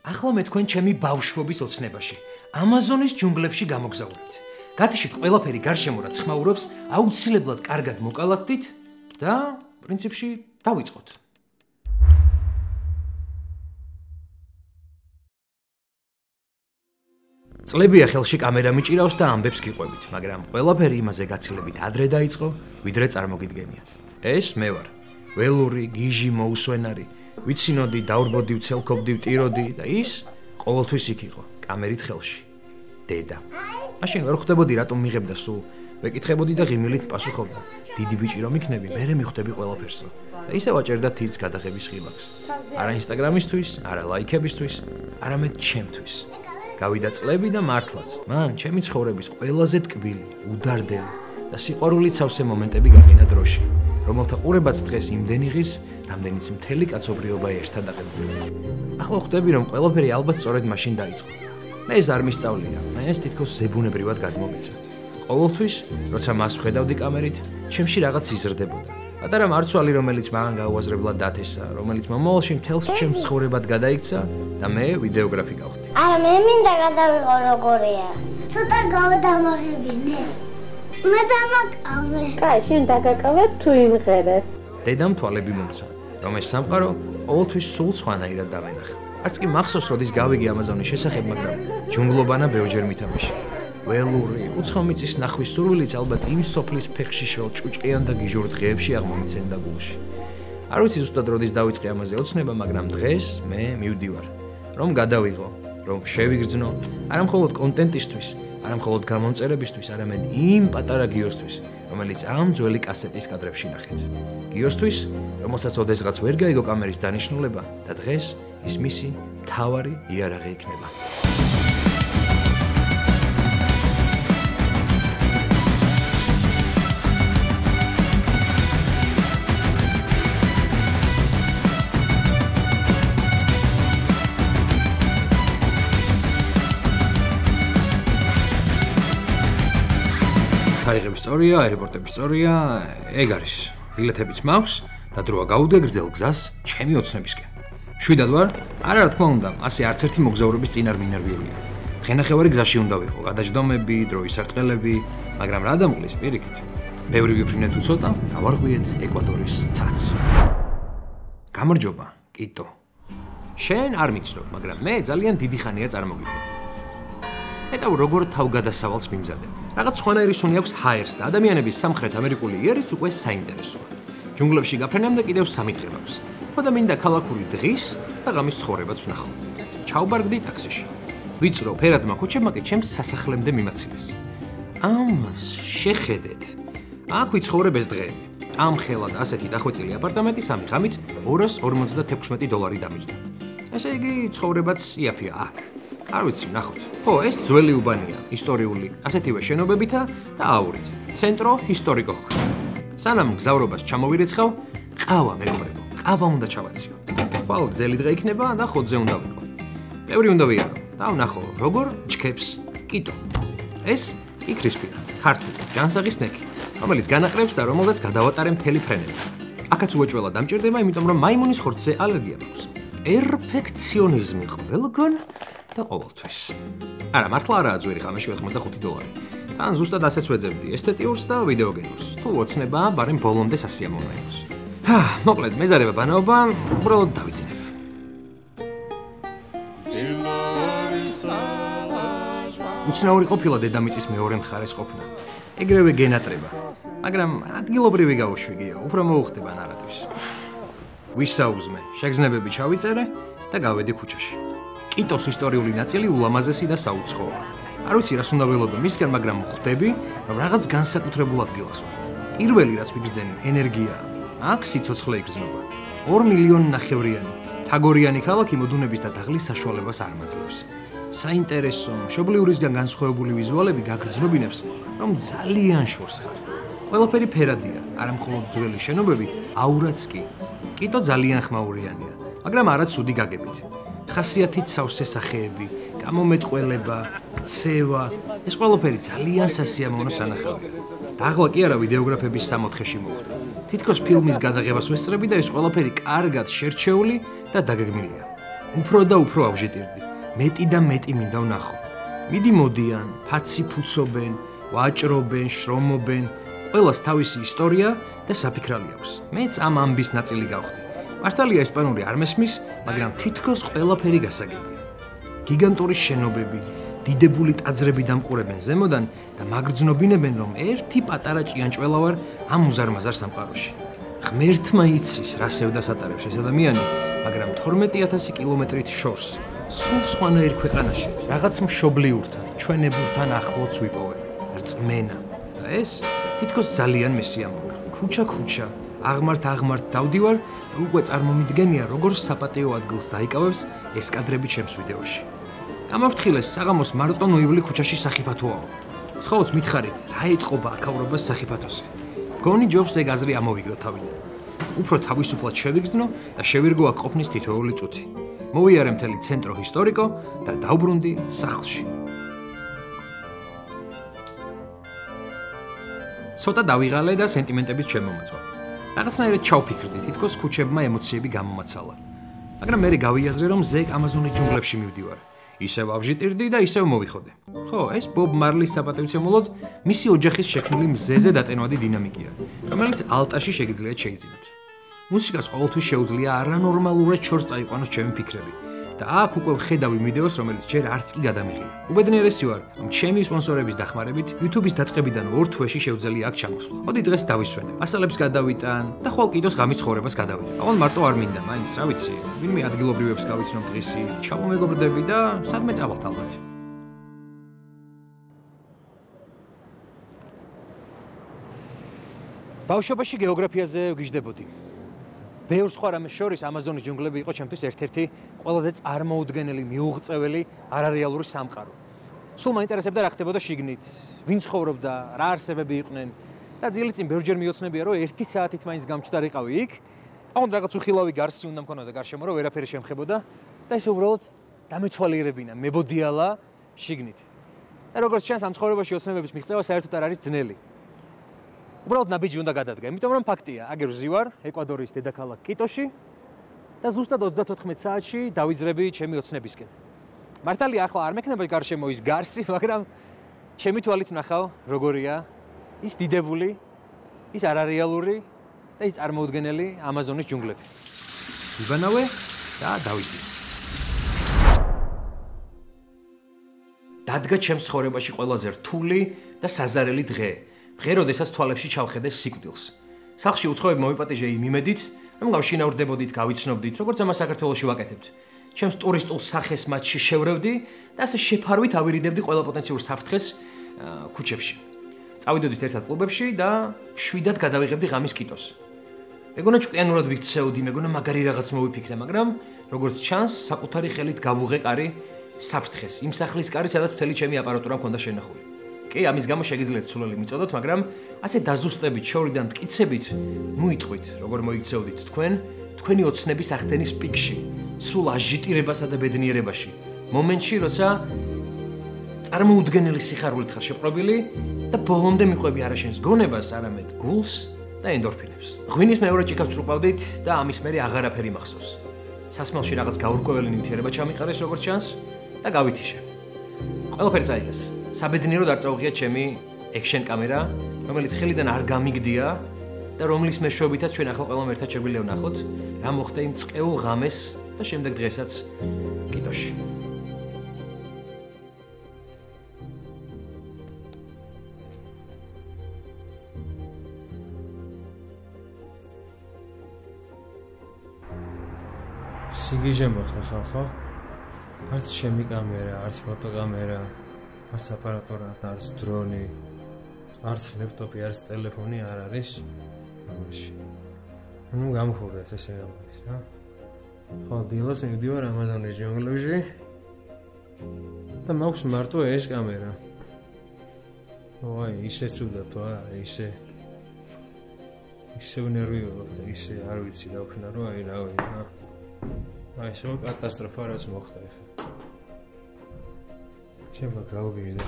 ახლა მე თქვენ ჩემი ბავშვობის ოცნებაში, ამაზონის ჯუნგლებში გამოგზაურებთ. გათიშით ყველაფერი გარშემო რაც ხმაურობს, აუცილებლად კარგად მოკალათდით და პრინციპში დავიწყოთ. წლებია ხელში კამერა მიჭირავს და ამბებს გიყვებით, მაგრამ ყველაფერი იმაზე გაცილებით ადრე დაიწყო, ვიდრე წარმოგიდგენიათ. ეს მე ვარ. ველური, გიჟი, მოუსვენარი, ვიცინოდი, დაურბოდი, ვცელქობდი, ვტიროდი და ის ყოველთვის იქ იყო, კამერით ხელში. დედა. მაშინ ვერ ხვდებოდი რატომ მიღებდა სულ. ვეკითხებოდი და ღიმილით პასუხობდა. დიდი ბიჭი რომ იქნები, მერე მიხვდები ყველაფერსო. და ისე ვაჭერდა თითს გადაღების ხილაკს. არა ინსტაგრამისთვის, არა ლაიქებისთვის, არამედ ჩემთვის. გავიდა წლები და მართლაც, მან ჩემი ცხოვრების ყველაზე ტკბილი, უდარდელი და სიყვარულით სავსე მომენტები გაყინა დროში, რომელთა ყურებაც დღეს იმდენი ღირს, რამდენიც მთელი კაცობრიობა ერთად აღებული. ახლა ხვდები, რომ ყველაფერი ალბათ სწორედ მაშინ დაიწყო. მე ეს არ მისწავლია, მე ეს თითქოს ზებუნებრივად გადმომეცა. ყოველთვის, როცა მას ვხედავდი კამერით, ჩემში რაღაც იზრდებოდა. პატარა მარცვალი, რომელიც მან გაუაზრებლად დათესა, რომელიც მომავალში მთელს ჩემს ცხოვრებად გადაიქცა და მე ვიდეოგრაფი გავხდი. არა, მე მინდა გადავიყო როგორია. ცოტა გავდამაღებინე. მე დამაკავე. კაი, შენ დაგაკავე თუ იმღერე. დედამ თვალები მომცა, რომ ეს სამყარო ყოველთვის სულ სხვანაირად დავენახა. არც კი მახსოვს, როდის გავიგე ამაზონის შესახებ, მაგრამ ჯუნგლობანა ბევრჯერ მითამაში. ველური, უცხო მიწის ნახვის სურვილიც ალბათ იმ სოფლის ფეხში შველ ჭუჭყიან და გიჟურ დღეებში აღმომიცენდა გულში. არ ვიცი ზუსტად როდის დავიწყე ამაზე ოცნება, მაგრამ დღეს მე მივდივარ, რომ გადავიღო, რომ შევიგრძნო, არა მხოლოდ კონტენტისთვის, არა მხოლოდ გამომწერებისთვის, არამედ იმ პატარა გიოსთვის, რომელიც ამ ძველი კასეტის კადრებში ნახეთ. გიოსთვის, რომელსაც ოდესღაც ვერ გაიგო კამერის დანიშნულება და დღეს ის მისი მთავარი იარაღი იქნება. თარიღების სწორია, აეროპორტების სწორია, ეგ არის. ბილეთებიც მაქვს და დროა გავუდგე გრძელ გზას ჩემი ოცნებისკენ. შვიდად ვარ? არა, რა თქმა უნდა, ასე არც ერთი მოგზაურობის წინარ მინერვიულია. დღენახევარი გზაში უნდა ვიყო, გადაჯდომები, დროის სარტყელები, მაგრამ რა დამყლის პირიქით. ბევრი ვიფრინე თუ ცოტა, გავარღვიეთ ეკვადორის ცაც. გამარჯობა, კიტო. შენ არ მიცნობ, მაგრამ მე ძალიან დიდი ხანია წარმოგიდგენე. მეტავ როგორ თავგადასავალს მიმზადებ. რაღაც სხვანაირი სუნი აქვს ჰაერს და ადამიანების სამხრეთ ამერიკული იერიც უკვე საინტერესოა. ჯუნგლებში გაფრენამდე კიდევ 3 დღე მაქვს. ხო და მინდა ქალაქური დღის და ღამის ცხოვრებაც ვნახო. ჩავბარგდი ტაქსიში. ვიწრო ფერადმა ქუჩებმა კი ჩემს სასახლემდე მიმაცილეს. ამას შეხედეთ. აქ ვიცხოვრებ ეს დღეები. ამ ხელად ასეთი დახვეწილი აპარტამენტი 3 ღამით $256 დამიჯდა. ესე იგი ცხოვრებაც იაფია აქ. არ ვიცი, ნახოთ. ხო, ეს ძველი უბანია, ისტორიული, ასეთივე შენობებითა და აურით. ცენტრო ისტორიკო. სანამ გზავრობას ჩამოვირეცხავ, ყავა მეგობრებო, ყავა უნდა ჩავაციო. ხვალ გრძელი დღე იქნება და ხოთზე უნდა ვიყო. ბევრი უნდა ვიარო და ვნახო, როგორ ჯქებს კიტო. ეს იქრისპირა, ქართული, ჯანსაღი სნექი, რომელიც განაყრებს და რომელზეც გადავატარე მთელი ფრენები. აქაც უეჭველად დამჭირდება, იმიტომ რომ მაიმუნის ხორცზე ალერგია მაქვს. პერფექციონიზმი ყველგან და ყოველთვის. არა, მართლა არაა ძვირი ღამეში $85. თან ზუსტად ასეც ვეძებდი ესთეტიურს და ვიდეოგენურს. თუ ოცნებაა, ბარემ ბოლომდე სასიამოვნო იყოს. მოკლედ, მეზარება ბანაობა, უბრალოდ დავიძინებ. უცნაური ყოფილა დედამიწის მეორე მხარეს ყოფნა. ეგრევე გენატრება, მაგრამ ადგილობრივი გაუშვიგია, უფრო მოუხდება ნარატივს. ვისაუზმე, შეგრძნებები ჩავიწერე და გავედი ქუჩაში. კიტოს ისტორიული ნაწილი ულამაზესი და საუცხოა. არ ვიცი რას უნდა ველოდო მისგან, მაგრამ ხვდები, რომ რაღაც განსაკუთრებულ ადგილას ვარ. პირველი რაც ვიგრძენი, ენერგიაა. აქ სიცოცხლე იგრძნობა. 2 მილიონი ნახევრიანი, თაგორიანი ქალაქი მოდუნების და დაღლის საშუალებას არ მაძლევს. საინტერესო, მშობლიურისგან განსხვავებული ვიზუალები გაგრძნობინებს, რომ ძალიან შორს ხარ. ყველაფერი ფერადია, არა მხოლოდ ძველი შენობები, აურაც კი. კიტო ძალიან ხმაურიანია, მაგრამ არა ცუდი გაგებით. ხასიათით სავსე სახეები, გამომეტყველება, ქცევა, ეს ყველაფერი ძალიან სასიამოვნო სანახავია. დაღლა კი არა ვიდეოგრაფების 64-ში მოხდა. თითქოს ფილმის გადაღებას ვესწრები და ეს ყველაფერი კარგად შერჩეული და დაგეგმილია. უფრო და უფრო ავჟიტირდი. მეტი და მეტი მინდა ვნახო. მიდი მოდიან, ფაცი ფუცობენ, ვაჭრობენ, შრომობენ, ყველას თავისი ისტორია და საფიქრალი აქვს. მეც ამ ამბის ნაწილი გავხდი. მართალია ესპანური არ მესმის, მაგრამ თითქოს ყველაფერი გასაგებია. გიგანტური შენობები, დიდებული ტაძრები დამყურებენ ზემოდან და მაგრძნობინებენ, რომ ერთი პატარა ჭიანჭველა ვარ ამ უზარმაზარ სამყაროში. ღმერთმა იცის, რა სევდას ატარებს ეს ადამიანი, მაგრამ 12000 კილომეტრით შორს, სულ სხვანაირ ქვეყანაში, რაღაც მშობლიურთან, ჩვენებურთან ახლოც ვიპოვე. რწმენა. და ეს თითქოს ძალიან მესიამოვნო. ქუჩა, აღმართ დავდივარ და უკვე წარმომიდგენია, როგორ საპატიო ადგილს დაიკავებს ეს კადრები ჩემს ვიდეოში. გამავთხილეს საღამოს მარტო ნოივლი ქუჩაში სახიფათოა. თხოვთ მითხარით, რა ეთყობა აქაურობას სახიფათოზე. გონი ჯობს ეგ აზრი ამოვიგდო თავიდან. უფრო თავისუფლად შევიგრძნო და შევირგო აქ ყოფნის თითოეული წუთი. მოვიარე მთელი ცენტრო ისტორიკო და დავბრუნდი სახლში. ცოტა დავიღალე და სენტიმენტების შემომაწვა. რაღაცნაირად ჩავფიქრდი, თითქოს ქუჩებმა ემოციები გამომაცალა. მაგრამ მე გავიაზრე, რომ ზეგ ამაზონის ჯუნგლებში მივდივარ. ისევ ავჟიტირდი და ისევ მოვიხოდე. ხო, ეს ბობ მარლის საპატივცემულოდ მისი ოჯახის შექმნილი მზეზე დატენვადი დინამიკია, რომელიც ალტაში შეგიძლიათ შეიძინოთ. მუსიკას ყოველთვის შეუძლია არანორმალურად შორს წაიყვანოს ჩემი ფიქრები და აქ უკვე ვხედავი ვიდეოს, რომელიც ჯერ არც კი გადამიღია. უბედნიერესი ვარ, რომ ჩემი სპონსორების დახმარებით YouTube-ის დაწყებიდან 2 თვეში შევძლია აქ ჩამოსვლა. მოდი დღეს დავისვენებ. მასალებს გადავიტან და ხვალ კიდოს ღამის ცხოვრებას გადავიდე. აღარ მარტო არ მინდა, მაინც რა ვიცი, ვინმე ადგილობრივებს გავიცნობ დღისით, ჩავომეგობრდები და სადმე წავალთ ალბათ. ბავშვობაში გეოგრაფიაზე ვგიჟდებოდი. ბევრ სხვა რამეს შორის ამაზონის ჯუნგლები იყო ჩემთვის ერთ-ერთი ყველაზე წარმოუდგენელი, მიუღწეველი, არარეალური სამყარო. სულ მაინტერესებდა რა ხდებოდა შიგნით, ვინ ცხოვრობდა, რა არსებები იყვნენ და ძილის წინ ბევრჯერ მიოცნებია, რომ 1 საათით მაინც გამჩდარიყავი იქ. აღარ რაღაც უხილავი გარსი უნდა მქონოდა გარშემო, რომ ვერაფერი შემხებოდა და ეს უბრალოდ დამეთვალიერებინა, მებოდიალა შიგნით. და როგორც ჩანს, ამ ცხოვრებაში ოცნებების მიღწევა საერთოდ არ არის ძნელი. უბრალოდ ნაბიჯი უნდა გადადგა, იმიტომ რომ ფაქტია, აგერ ვზივარ ეკვადორის დედაქალაქ კიტოში და ზუსტად 34 საათში დავიძრები ჩემი ოცნებისკენ. მართალია ახლა არ მექნება გარშემო ის გარსი, მაგრამ ჩემი თვალით ვნახავ, როგორია ის დიდებული, ის არარეალური და ის წარმოუდგენელი ამაზონის ჯუნგლები. ვიბანავე და დავიძრე. დადგა ჩემს ცხოვრებაში ყველაზე რთული და საზარელი დღე. დღე, როდესაც თვალებში ჩავხედე სიკვდილს. სახლში უცხოები მოვიპატიჟე იმ იმედით, რომ გავშინაურდებოდით, გავიცნობდით, როგორც ამას საქართველოში ვაკეთებთ. ჩემს ტურისტულ სახეს მათში შევრევდი და ასე შეფარვით ავირიდებდი ყველა პოტენციურ საფრთხეს ქუჩებში. წავიდოდით ერთად კლუბებში და შვიდად გადავიღებდი ღამის კიტოს. მეგონა ჭკვიანურად ვიქცეოდი, მეგონა მაგარი რაღაც მოვიფიქრე, მაგრამ როგორც ჩანს, საკუთარი ხელით გავუღე კარი საფრთხეს, იმ სახლის კარი, სადაც მთელი ჩემი აპარატურა მქონდა შენახული. კი, ამის გამო შეგიძლიათ სულელი მიწოდოთ, მაგრამ ასე დაზუსტებით, შორიდან მტკიცებით, მოიტყვით, როგორ მოიქცეოდით თქვენი ოცნების ახდენის პიკში, სრულ აჟიტირებასა და ბედნიერებაში, მომენტში, როცა წარმოუდგენელი სიხარულით ხარ შეპყრობილი და ბოლომდე მიყვები არა შენს გონებას, არამედ გულს და ენდორფინებს. ღვინის მეორე ჭიქას წრუპავდით და ამის მერე აღარაფერი მახსოვს. სასმელში რაღაც გაურკვეველი ნივთიერება ჩამიყარეს, როგორც ჩანს, და გავითიშე. ყველაფერი წაიღეს. საბედნიეროდ არ წაუღია ჩემი ექშენ კამერა, რომელიც ხელიდან არ გამიგდია და რომლის მეშვეობითაც ჩვენ ახლა ყველამ ერთად შეგვიძლია ვნახოთ, რა მოხდა იმ წყეულ ღამეს და შემდეგ დღესაც კიტოში. სიგიჟე მოხდა ხალხო? არც ჩემი კამერა, არც ფოტოკამერა, არც აპარატურა, არც დრონი, არც ლეპტოპი, არც ტელეფონი არ არის ამაში. ნუ გამხურეთ ესე რაღაც, რა. ხო, დილას მივდივარ ამაზონის ჯუნგლებში და მაქვს მარტო ეს კამერა. აი, ისე ცუდად ვარ, ისე ნერვიულობ და ისე არ ვიცი რა ვქნა, რომ აი რავი, რა. აი, შო კატასტროფა რაც მოხდა ახლა. ჩემო გავგივიდა.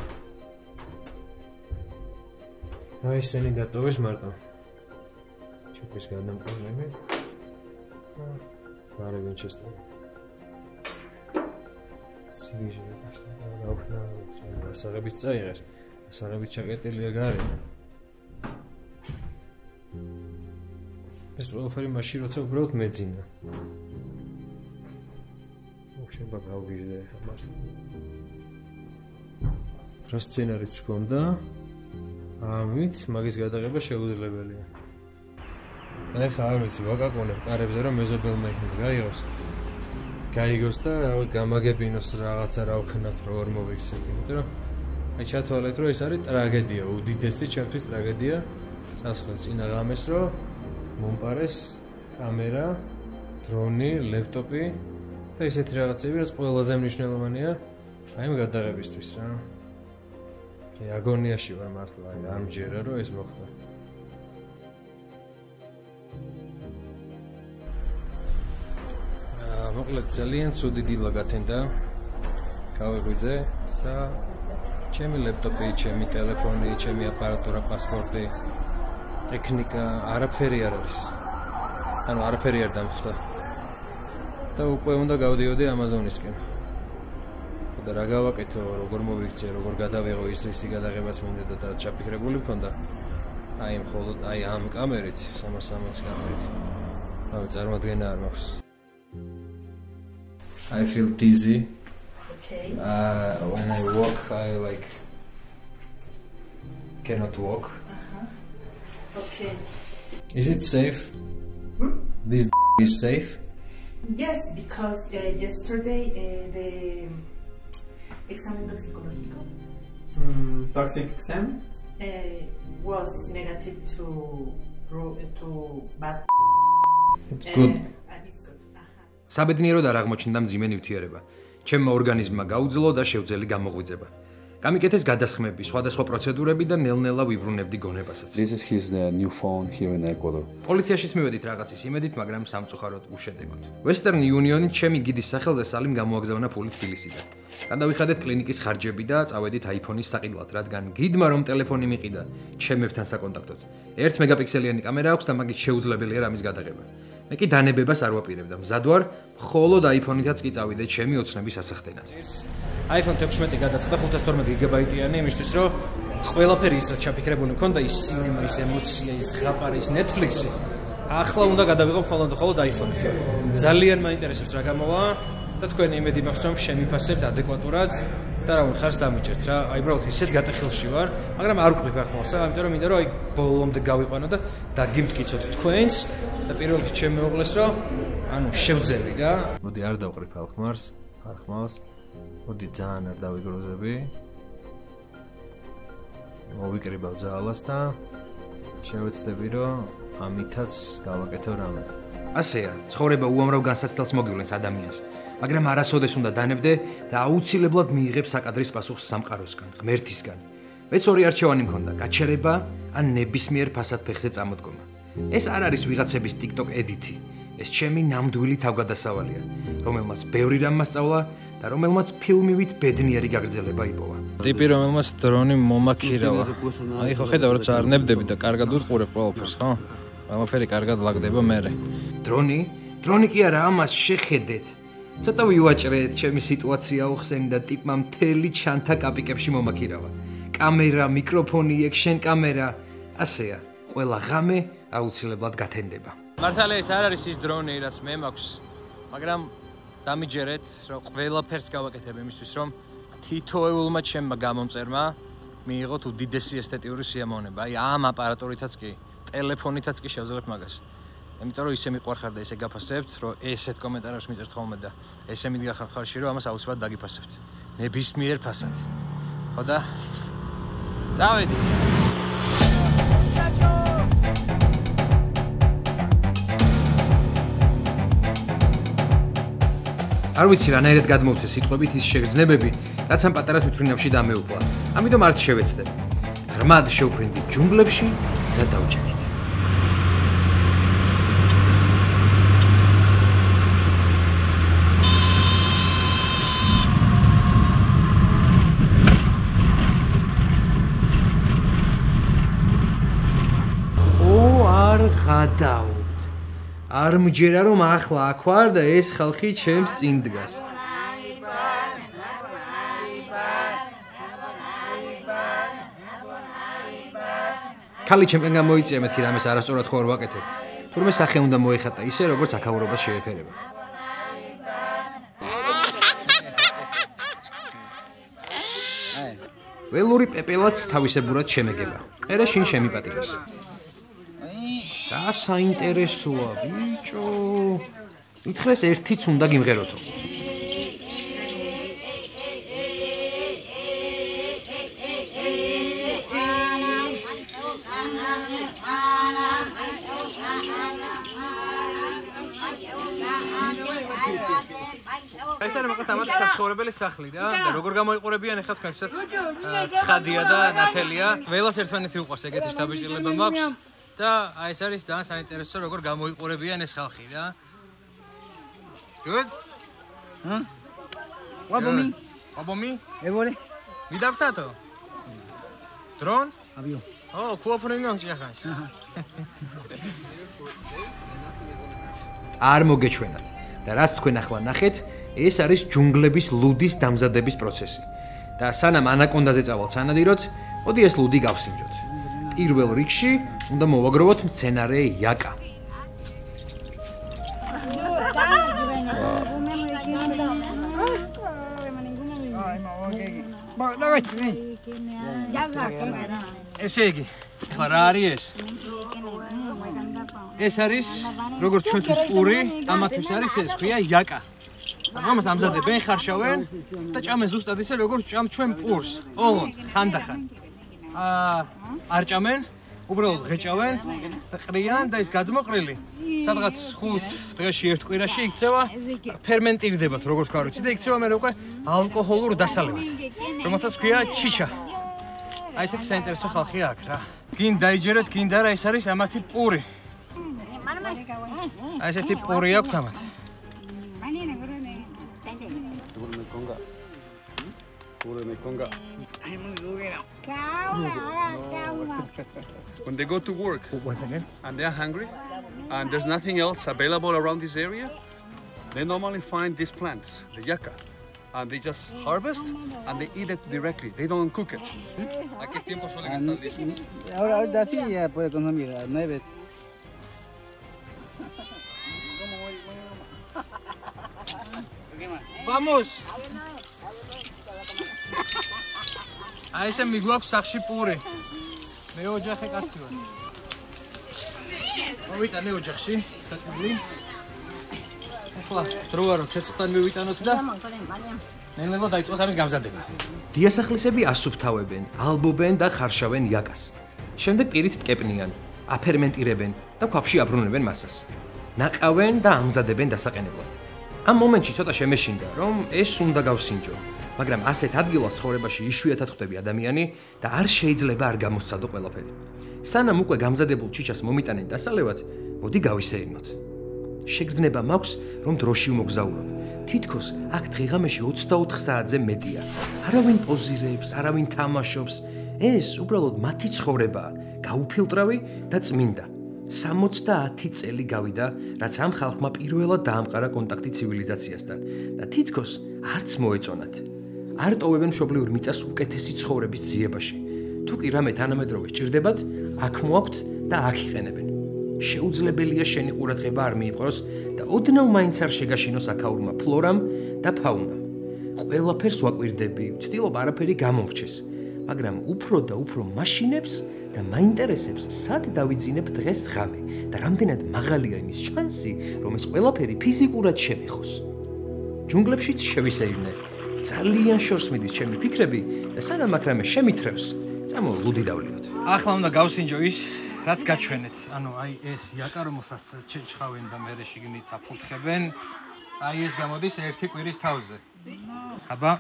აი, ესენი დატოვეს მარტო. ჩუქის გადამყოლები. ვარეგენ ჩესტა. სიგიჟე გავხნა ასაღებით წაიღეს ასაღებით ჩაკეტილია გარეთ ეს ყველაფერი მაშინ როცა უბრალოდ მეძინა შეიძლება გავგიჟდე ამას რა სცენარიც ჰქონდა ამით მაგის გადაღება შეუძლებელია ეხლა არ ვიცი ვაკაკონებ კარებზე რომ მეზობელმა იქნება გაიღოს გაიგოს და რავი გამაგებინოს რაღაცა რა ვქნათ როგორ მოვიქცეთ იმიტომ რომ აი ჩათვალეთ რომ ეს არის ტრაგედია უდიდესი ჩემთვის ტრაგედია წასვლა წინა ღამეს რომ მომპარეს კამერა დრონი ლეპტოპი და ესეთი რაღაცები რაც ყველაზე მნიშვნელოვანია აი ამ გადაღებისთვის რა აი აგონიაში ვარ მართლა აი ამჯერა რომ ეს მოხდა მოკლედ ძალიან ცუდი დილა გათენდა გავიღვიძე და ჩემი ლეპტოპი, ჩემი ტელეფონი, ჩემი აპარატურა, პასპორტი, ტექნიკა, არაფერი არ არის. ანუ არაფერი არ დამხვდა. და უკვე უნდა გავდიოდი ამაზონისკენ. და რა გავაკეთო, როგორ მოვიქცე, როგორ გადავიღო ისლისი გადაღებას მინდა და ჩაფიქრებული მქონდა. აი მხოლოდ აი ამ კამერით, 360 კამერით. რავი, წარმოადგენა არ მაქვს. I feel dizzy. Okay. When I walk, I cannot walk. Okay. Is it safe? This is safe? Yes, because yesterday the exam toxicológico toxic exam was negative to bad. It's good. It's good. საბედნიეროდ არ აღმოჩნდა მძიმე ნივთიერება. ჩემმა ორგანიზმმა გაუძლო და შევძელი გამოღვიძება. გამიკეთეს გადასხმები, სხვადასხვა პროცედურები და ნელ-ნელა ვიბრუნებდი გონებასაც. This is his new phone here in Ecuador. პოლიციაშიც მივედით რაღაცის იმედით, მაგრამ სამწუხაროდ უშედეგოდ. Western Union-ით ჩემი გიდის სახელზე სალიმ გამოაგზავნა ფული თბილისიდან. გადავიხადეთ კლინიკის ხარჯები და წავედით iPhone-ის საყიდლად, რადგან გიდმა რომ ტელეფონი მიყიდა ჩემებთან საკონტაქტოდ. 1 მეგაპიქსელიანი კამერა აქვს და მაგით შეუძლებელია რამის გადაღება. მე კი დანებებას არ ვაპირებდა. მზად ვარ, მხოლოდ iPhone-ითაც კი წავიდე ჩემი ოცნების ასახდენად. iPhone 16 გადაწყდა 512 გიგაბაიტიანი იმისთვის, რომ ყველაფერი ის რაც ჩაფიქრებული მქონდა, ის სინემა, ის ემოცია, ის ზღაპარი, ის Netflix-ი, ახლა უნდა გადავიღო მხოლოდ iPhone-ით. ძალიან მაინტერესებს რა გამოვა და თქვენი იმედი მაქვს, რომ შემიფასებთ ადეკვატურად და რა ვიხარს დამიჭერთ რა. აი უბრალოდ ისეთ გატეხილში ვარ, მაგრამ არ ვყრიფ ახმოვსა, ამიტომ რომ მინდა რომ აი ბოლომდე გავიყვანო და დაგიმტკიცოთ თქვენს და პირველ რიგში ჩემ მეუღლეს რომ ანუ შევძელი რა. მოდი არ დავყრიფ ხმავს. მოდი ძალიან არ დავიგროზები. მოვიკრიბავ ძალას და შევეცდები რომ ამითაც გავაკეთო რამე. ასეა, ცხოვრება უამრავ განსაცდელს მოგივლენს ადამიანს, მაგრამ არასოდეს უნდა დანებდე და აუცილებლად მიიღებ საკადრის პასუხს სამყაროსგან, ღმერთისგან. მეც ორი არჩევანი მქონდა: გაჩერება ან ნებისმიერ ფასად ფეხზე წამოდგომა. ეს არ არის ვიღაცების TikTok edit-ი. ეს ჩემი ნამდვილი თავგადასავალია, რომელმაც ბევრი რამ მასწავლა და რომელმაც ფილმივით ბედნიერი გაგრძელება იპოვა. ტიპი რომელმაც დრონი მომაქირავა. აი ხო ხედავ როცა არ ნებდები და კარგად ვიყურებ ყველაფერს, ხო? ყველაფერი კარგად ლაგდება მერე. დრონი კი არა, ამას შეხედეთ. ცოტა ვივაჭრეთ, ჩემი სიტუაცია უხსენი და ტიპმა მთელი ჩანთა კაპიკებში მომაქირავა. კამერა, მიკროფონი, ექშენ კამერა, ასეა. ყველა ღამე აუცილებლად გათენდება. მართალია ეს არ არის ის დრონი, რაც მე მაქვს, მაგრამ დამიჯერეთ, რომ ყველაფერს გავაკეთებ იმისთვის, რომ თითოეულმა ჩემმა გამომწერმა მიიღოთ უდიდესი ესთეტიური სიამოვნება. აი ამ აპარატურითაც კი, ტელეფონითაც კი შევძლებ მაგას. იმიტომ რომ ისე მიყვარხარ და ისე გაფასებთ, რომ ესეთ კომენტარებს მიწერთ ხოლმე და ესე მიდგა ხარში, რომ ამას აუცილებლად დაგიფასებთ. ნებისმიერ ფასად. ხო და წავედით. არ ვიცი რანაირად გადმოვცე სიტყვებით ის შეგრძნებები, რაც ამ პატარა თვითმფრინავში დამეუფლა. ამიტომ არც შევეცდები. ღრმად შევფრინდი ჯუნგლებში და დავჭერით. არ ღადავთ. არ მჯერა რომ ახლა აქ ვარ და ეს ხალხი ჩემს წინ დგას. ქალი ჩემგან გამოიწია მეთქი რამეს არასწორად ხო არ ვაკეთებ. თურმე სახე უნდა მოიხატა ისე როგორც აქაურობას შეეფერება. ველური პეპელაც თავისებურად შემეგება. ერე შინ შემიპატიმეს. და საინტერესოა, ბიჭო. მითხრეს ერთიც უნდა გიმღეროთო. ეს არის მაგათ ამათ საცხოვრებელი სახლი და როგორ გამოიყურებიან ახლა თქვენსაც ცხადია და ნათელია. ველას ერთმანეთი უყვარს ეგეთი შთაბეჭდილება მაქვს და აი ეს არის ძალიან საინტერესო როგორ გამოიყურებიან ეს ხალხი და Good? Wabomi? Wabomi? Evole? Vidaptato? Drone? Avion. Oh, kuoprengan ჭიახანში. არ მოგეჩვენათ და რაც თქვენ ახლა ნახეთ, ეს არის ჯუნგლების ლუდის დამზადების პროცესი. და სანამ ანაკონდაზე წავალთ სანადიროთ, მოდი ეს ლუდი გავსინჯოთ. პირველ რიგში უნდა მოვაგროვოთ მცენარე იაკა. ესე იგი, ხა რა არის ეს? ეს არის როგორც ჩვენთვის პური, ამათვის არის ეს ხია იაკა. ამას ამზადებენ, ხარშავენ და ჭამენ ზუსტად ისე როგორც ჭამ ჩვენ პურს. ოღონდ ხანდახან. არ ჭამენ, უბრალოდ ღეჭავენ და ყრიან და ის გადმოყრილი სადღაც 5 დღეში ერთ კვირაში იქცევა, ფერმენტირდებათ, როგორც თქვა ვიცი და იქცევა მე უკვე ალკოჰოლურ დასალევად, რომელსაც ქვია ჩიჩა. აი ესეთი საინტერესო ხალხია აქ რა. გინ დაიჯერეთ, გინ და რა ეს არის ამათი პური. აი ესეთი პური აქვს ამათ. When they go to work and they are hungry and there's nothing else available around this area, they normally find these plants, the yucca, and they just harvest and they eat it directly. They don't cook it. ¿A qué tiempo suelen estar listos? Ahora sí ya puede consumir a 9. Vamos! აი ესე მიგვაქვს სახში პური. მე ოჯახი კაცი ვარ. მოვიტანე ოჯახში, საჭმელი. ახლა დროა რომ ცეცხლთან მივიტანოთ და ნელ-ნელა დაიწყოს ამის გამზადება. დიასახლისები ასუფთავებენ, ალბობენ და ხარშავენ იაკას. შემდეგ პირით ტკეპნიან, აფერმენტირებენ და ქვაფში აბრუნებენ მასას. ნაყავენ და ამზადებენ დასაყენებლად. ამ მომენტში ცოტა შემეშინდა, რომ ეს უნდა გავსინჯო. მაგრამ ასეთ ადგილას ცხოვრებაში იშვიათად ხვდები ადამიანი და არ შეიძლება არ გამოსცადო ყველაფერი. სანამ უკვე გამზადებულ ჩიჩას მომიტანენ დასალევად, მოდი გავისეირნოთ. შეგრძნება მაქვს, რომ დროში ვმოგზაურობ. თითქოს აქ დღეღამეში 24 საათზე მეტია. არავინ პოზირებს, არავინ თამაშობს. ეს უბრალოდ მათი ცხოვრებაა, გაუფილტრავი და წმინდა. 70 წელი გავიდა, რაც ამ ხალხმა პირველად დაამყარა კონტაქტი ცივილიზაციასთან და თითქოს არც მოეწონათ. არ ტოვებენ მშობლიურ მიწას უკეთესი ცხოვრების ძიებაში. თუ კი რამე თანამედროვე სჭირდებათ, აქ მოაქვთ და აქ იყენებენ. შეუძლებელია შენი ყურადღება არ მიიპყროს და ოდნავ მაინც არ შეგაშინოს აქაურმა ფლორამ და ფაუნამ. ყველაფერს ვაკვირდები, ვცდილობ არაფერი გამომრჩეს, მაგრამ უფრო და უფრო მაშინებს და მაინტერესებს, სად დავიძინებ დღეს ღამე და რამდენად მაღალია იმის შანსი, რომ ეს ყველაფერი ფიზიკურად შემეხოს. ჯუნგლებშიც შევისეირნე. ძალიან შორს მიდის ჩემი ფიქრები და სანამ აქ რამე შემithრევს, წამო ლუდი დავლიოთ. ახლა უნდა გავსინჯო ის, რაც გაჩვენეთ. ანუ აი ეს იაკა, რომელსაც ჩეჩხავენ და მერე შიგნით აფურთხებენ, აი ეს გამოდის ერთი კვირის თავზე. აბა.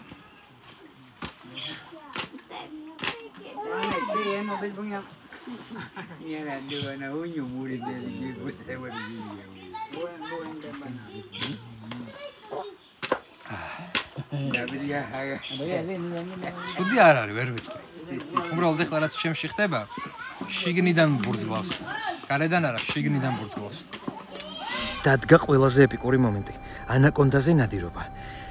სუდი არ არის, ვერ ვიტყვი. უბრალოდ ეხლა რაც ჩემში ხდება, შიგნიდან ბურძგავს. გარედან არა, შიგნიდან ბურძგავს. დადგა ყველაზე ეპიკური მომენტი. ანაკონდაზე ნადირობა.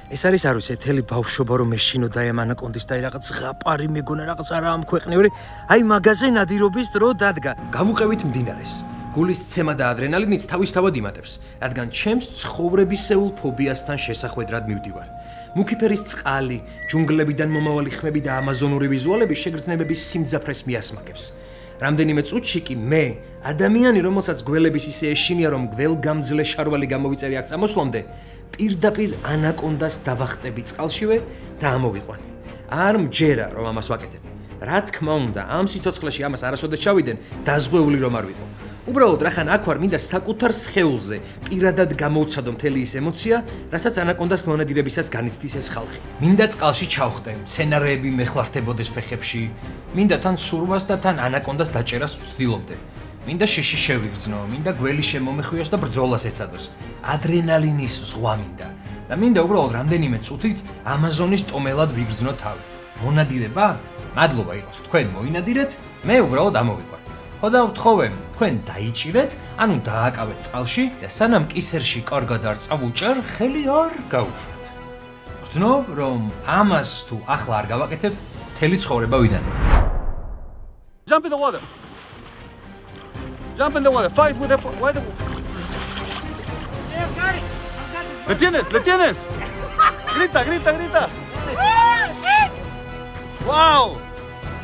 ეს არის არ ვიცი, ეთელი ბავშვობა რომ მეშინო და ამ ანაკონდის და რაღაც ზღაპარი მეგონა რაღაც არა ამ ქვეყნიური, აი მაგაზე ნადირობის დრო დადგა. გავუყევით მდინარეს. გულის ცემა და ადრენალინიც თავისთავად იმატებს, რადგან ჩემს ცხოვრებისეულ ფობიასთან შესახვედრად მივდივარ. მუქი ფერის წყალი, ჯუნგლებიდან მომავალი ხმები და ამაზონური ვიზუალები შეგრძნებების სიმძაფრეს მიასმაგებს. რამდენიმე წუთში კი მე, ადამიანი, რომელსაც გველების ისე ეშინია, რომ გველგამძლე შარვალი გამოვიწერი აქ წამოსვლამდე, პირდაპირ ანაკონდას დავახტები წყალშივე და ამოვიყვანი. არ მჯერა, რომ ამას ვაკეთებ. რა თქმა უნდა, ამ სიცოცხლეში ამას არასოდეს ჩავიდენ, დაზღვეული რომ არ ვიყო. უბრალოდ რახან აქ ვარ, მინდა საკუთარ სხეულზე პირადად გამოვცადო მთელი ის ემოცია, რასაც ანაკონდას მონადირებისას განიცდის ეს ხალხი. მინდა წყალში ჩავხტე, მცენარეები მეხლართებოდეს ფეხებში, მინდა თან სურვას და თან ანაკონდას დაჭერას ვცდილობდე. მინდა შეში შევიგრძნო, მინდა გველი შემომეხვიოს და ბრძოლას ეცადოს. ადრენალინის ზღვა მინდა და მინდა უბრალოდ რამდენიმე წუთით ამაზონის ტომელად ვიგრძნო თავი. მონადირება? მადლობა იყოს, თქვენ მოინადირეთ, მე უბრალოდ ამოვიყვან. ხო და ვთხოვე, თქვენ დაიჭირეთ, ანუ დააკავეთ წყალში და სანამ კისერში კარგად არ წავუჭერ, ხელი არ გაუშვათ. გრძნობ, რომ ამას თუ ახლა არ გავაკეთებ, მთელი ცხოვრება ვინანებ. Jump in the water. Jump in the water. Fight with the... ¡Le tienes! ¡Le tienes! ¡Grita, grita, grita! Oh, shit! ¡Wow!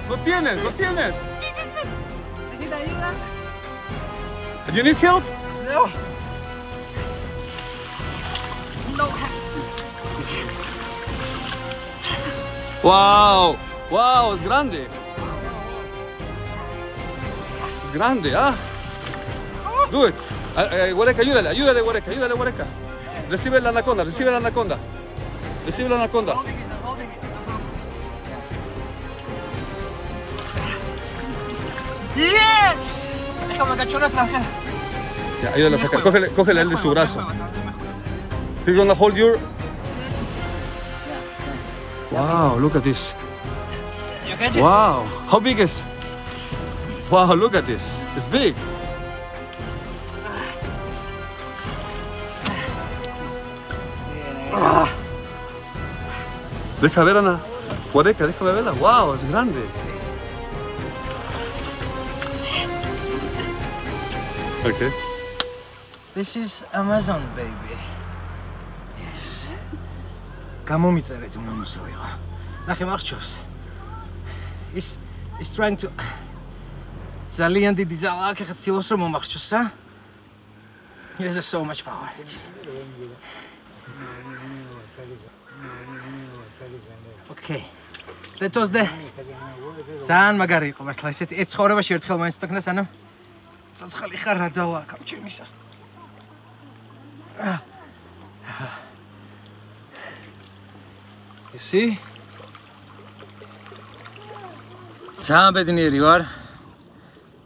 ¡Lo tienes! ¡Lo tienes! ¿Necesita ayuda? You need help? No. No. ¡Wow! ¡Wow! Es grande. Es grande, ¿ah? Do it. Huereca, ayúdale, ayúdale, Huereca, ayúdale, Huereca. Recibe la anaconda, recibe la anaconda. Recibe la anaconda. Yes! Déjame agachar una franja. Ya, ayúdale a sacar. Cógele el de su brazo. You're gonna hold your... Wow, look at this. You catch it? Wow, how big is... Wow, look at this. It's big. Deja ver, Ana. Huereca, déjame verla. Wow, es grande. Okay. This is Amazon, baby. Yes. გამომიწერეთ უნდა მოსავიღო. ნახე მარჩოს. Is trying to ძალიან დიდი ძალა აქვს, ხა ცდილობს რომ მომახჩოს რა. He has so much power. Okay. That was the ძალიან მაგარი იყო მართლა ესეთი ეს ცხოვრებაში ერთხელ მაინც თქვნა სანამ ცოცხალი ხარ რა ძალა აქვს ჩემისას. You see? ძალიან ბედნიერი ვარ.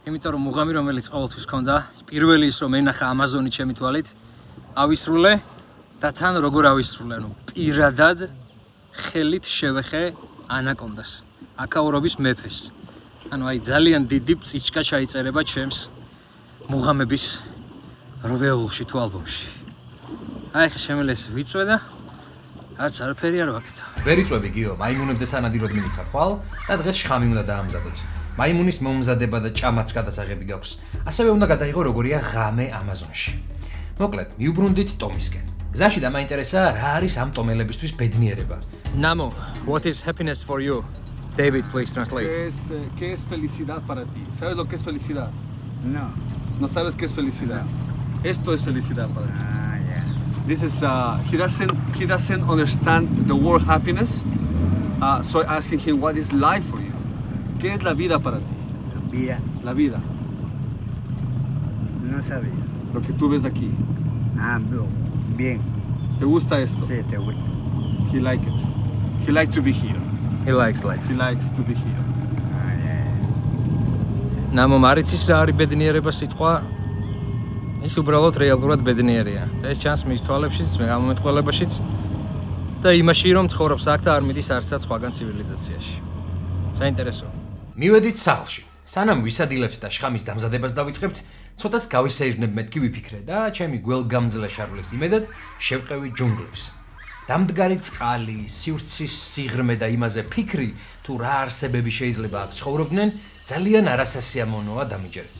იმიტომ რომ მუღამი რომელიც ყოველთვის ქონდა, პირველი ის რომ ენახა ამაზონი ჩემი თვალით, ავისრულე და თან როგორ ავისრულე, ნუ პირადად ხელით შევეხე ანაკონდას, აკაურობის მეფეს. ანუ აი ძალიან დიდი წიჩკა ჩაიწერება ჩემს მუღამების რობეულში თუ ალბომში. აი ხე შემიძლია ვიწვე და არც არაფერი არ ვაკეთო. ვერ იწვევი გიო, მაიმუნებზე სანადიროდ მივიქარ ხვალ და დღეს შხამი უნდა დაამზადოთ. მაიმუნის მომზადება და ჭამაც გადასაღები გაქვს. ასევე უნდა გადაიღო როგორია ღამე ამაზონში. მოკლედ, მივუბრუნდით ტომისკენ. გზაში და მაინტერესა რა არის ამ ტომელებისთვის ბედნიერება. Namo, what is happiness for you? David, please translate. ¿Qué es felicidad para ti? ¿Sabes lo que es felicidad? No. No sabes qué es felicidad. Esto es felicidad para ti. Yeah. This is he doesn't understand the word happiness. So I'm asking him what is life for you. ¿Qué es la vida para ti? Vida. La vida. No sabía. Lo que tú ves aquí. Ah, no. Bien. ¿Te gusta esto? Sí, te gusta. He likes it. He likes to be here. He likes life. He likes to be here. Namo მარიცის რა არის ბედნიერება სიტყვა? ის უბრალოდ რეალურად ბედნიერია. და ეს ჩანს მის თვალებშიც, გამომეტყველებაშიც და იმაში რომ ცხოვრობს აქ და არ მიდის არცაც სხვაგან ცივილიზაციაში. საინტერესო. მივედით სახლში. სანამ ვისადილებთ და შხამის დამზადებას დავიწყებთ, ცოტას გავისეირნებ მეთქი ვიფიქრე და ჩემი გველგამძლე შარვლის იმედად შევყევი ჯუნგლებს. დამდგარი წყალი, სივრცის სიღრმე და იმაზე ფიქრი, თუ რა არსებები შეიძლება აქ ცხოვრობდნენ, ძალიან არასასიამოვნოა დამიჯერეთ.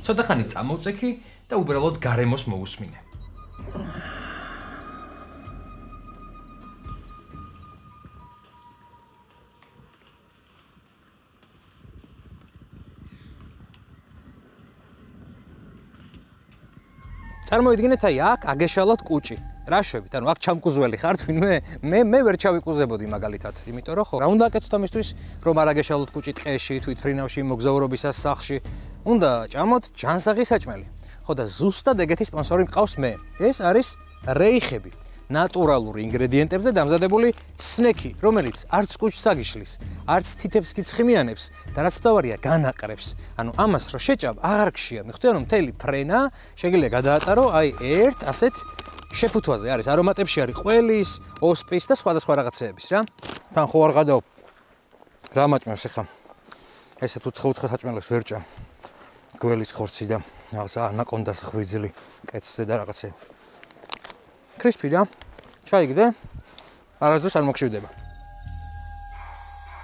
ცოტა ხანი წამოვწექი და უბრალოდ გარემოს მოусმინე. წარმოიდგინეთ აი აქ აგეშალოთ კუჭი. რა შვებით? ანუ აქ ჩამკუზველი ხართ ვინმე? მე ვერ ჩავიკუზებოდი მაგალითად, იმიტომ რომ ხო, რა უნდა აკეთოთ ამისთვის, რომ არ აგეშალოთ კუჭი ტყეში, თვითფრინავში, მოგზაურობისას სახლში? უნდა ჭამოთ ჯანსაღი საჭმელი. ხო და ზუსტად ეგეთი სპონსორი მყავს მე. ეს არის რეიხები. ნატურალური ინგრედიენტებზე დამზადებული სნექი, რომელიც არც კუჭს აგიშლის, არც თითებს კი ცხიმიანებს და რაც მთავარია, განაყრებს. ანუ ამას რო შეჭამ, აღარ გშია. მიხვდით, რომ მთელი ფრენა შეგიძლია გადაატარო აი ერთ ასეთ შეფუთვაზე. არის არომატებში არის ყველის, ოსპის და სხვადასხვა რაღაცეების რა. თან ხო არ გადაო. რა მაჭმევს ახლა? ესეთ უცხო საჭმელებს ვერ ჭამ. გველის ხორცი და რაღაცა ანაკონდას ხვიძილი, კეცზე და რაღაცე. კრისპი რა. ჩაიგდე? არასდროს არ მოგშივდება.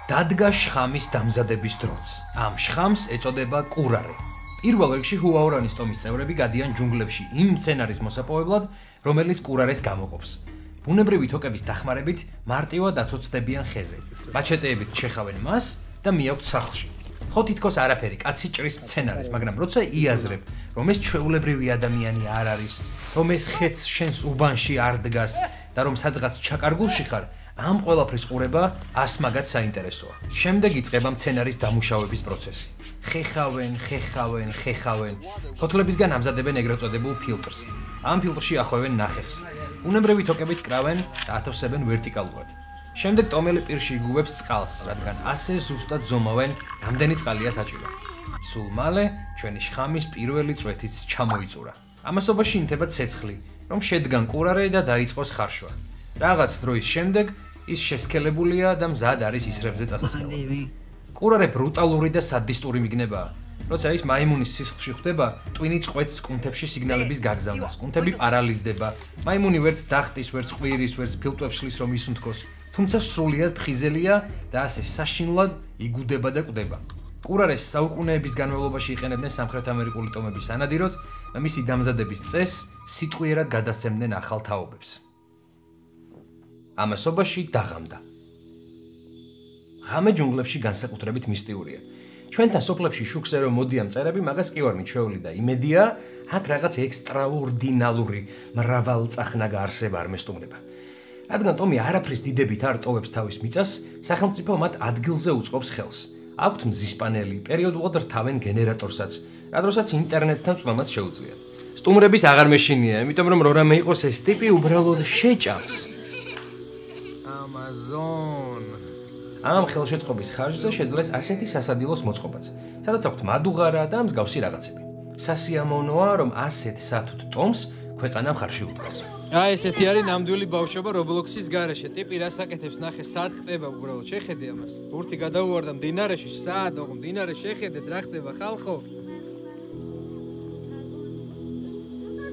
დადგა შხამის დამზადების დროც. ამ შხამს ეწოდება კურარე. პირველ რიგში ჰუაურანის ტომის წევრები გადიან ჯუნგლებში იმ მცენარის მოსაპოვებლად, რომელიც კურარეს გამოყოფს. ბუნებრივი თოკების დახმარებით მარტივად აცოცდებიან ხეზე. მაჩეტეებით ჩეხავენ მას და მიაქვთ სახლში. ხო თითქოს არაფერი, კაცი ჭრის მცენარეს, მაგრამ როცა იაზრებ, რომ ეს ჩვეულებრივი ადამიანი არ არის, რომ ეს ხეც შენს უბანში არ დგას და რომ სადღაც ჩაკარგულში ხარ, ამ ყველაფრის ყურება ასმაგად საინტერესოა. შემდეგ იწყება მცენარის დამუშავების პროცესი. ხეხავენ. ფოთლებისგან ამზადებენ ეგრეთ წოდებულ ფილტრს. ამ ფილტრში ახვევენ ნახეხს. ბუნებრივი თოკებით კრავენ და ათოსებენ ვერტიკალურად. შემდეგ ტომელი პირში იგუებს წყალს, რადგან ასე ზუსტად ზომავენ, რამდენი წყალია საჭირო. სულ მალე ჩვენი შხამის პირველი წვეთიც ჩამოიწურა. ამასობაში ინთება ცეცხლი, რომ შედგან კურარე და დაიწყოს ხარშვა. რაღაც დროის შემდეგ ის შესქელებულია და მზად არის ისრებზე წასასვლელად. კურარე ბრუტალური და სადისტური მიგნებაა. როცა ის მაიმუნის სისხლში ხვდება, ტვინი წყვეთს კუნთებში სიგნალების გაგზავნას. კუნთები პარალიზდება. მაიმუნი ვერც დახტის, ვერც ყვირის, ვერც ფილტვებს შლის რომ ისუნთქოს. თუმცა სრულიად ფხიზელია და ასე საშინლად იგუდება და კვდება. კურარეს საუკუნეების განმავლობაში იყენებდნენ სამხრეთ ამერიკული ტომების სანადიროდ და მისი დამზადების წესს სიტყვიერად გადასცემდნენ ახალ თაობებს. ამასობაში დაღამდა. ღამე ჯუნგლებში განსაკუთრებით მისტიურია. ჩვენთან სოფლებში შუქზე რომ მოდია მწერები, მაგას კი ვარ მიჩვეული და იმედია, აქ რაღაც ექსტრაორდინალური მრავალწახნაგა არსება არ მესტუმრება. რადგან ტომი არაფრის დიდებით არ ტოვებს თავის მიწას, სახელმწიფო მათ ადგილზე უწყობს ხელს. აქვთ მზის პანელი, პერიოდულად რთავენ გენერატორსაც, რადგანაც ინტერნეტთან წვამაც შეუძლიათ. სტუმრების აღარ მეშინია, იმიტომ რომ რამე იყოს ეს ტიპი უბრალოდ შეჭამს. ამაზონ. ამ ხელშეწყობის ხარჯზე შეძლეს ასეთი სასადილოს მოწყობაც, სადაც აქვთ მადუღარა და მსგავსი რაღაცები. სასიამოვნოა, რომ ასეთ სათუთ ტომს ქვეყანა მხარში უდგას. აი ესეთი არის ნამდვილი ბავშვობა Roblox-ის გარეშე. ტიპი რას აკეთებს ნახე, სად ხდება უბრალოდ შეხედე ამას. ბურთი გადაუვარდა მდინარეში, საადო მდინარე შეხედეთ რა ხდება ხალხო.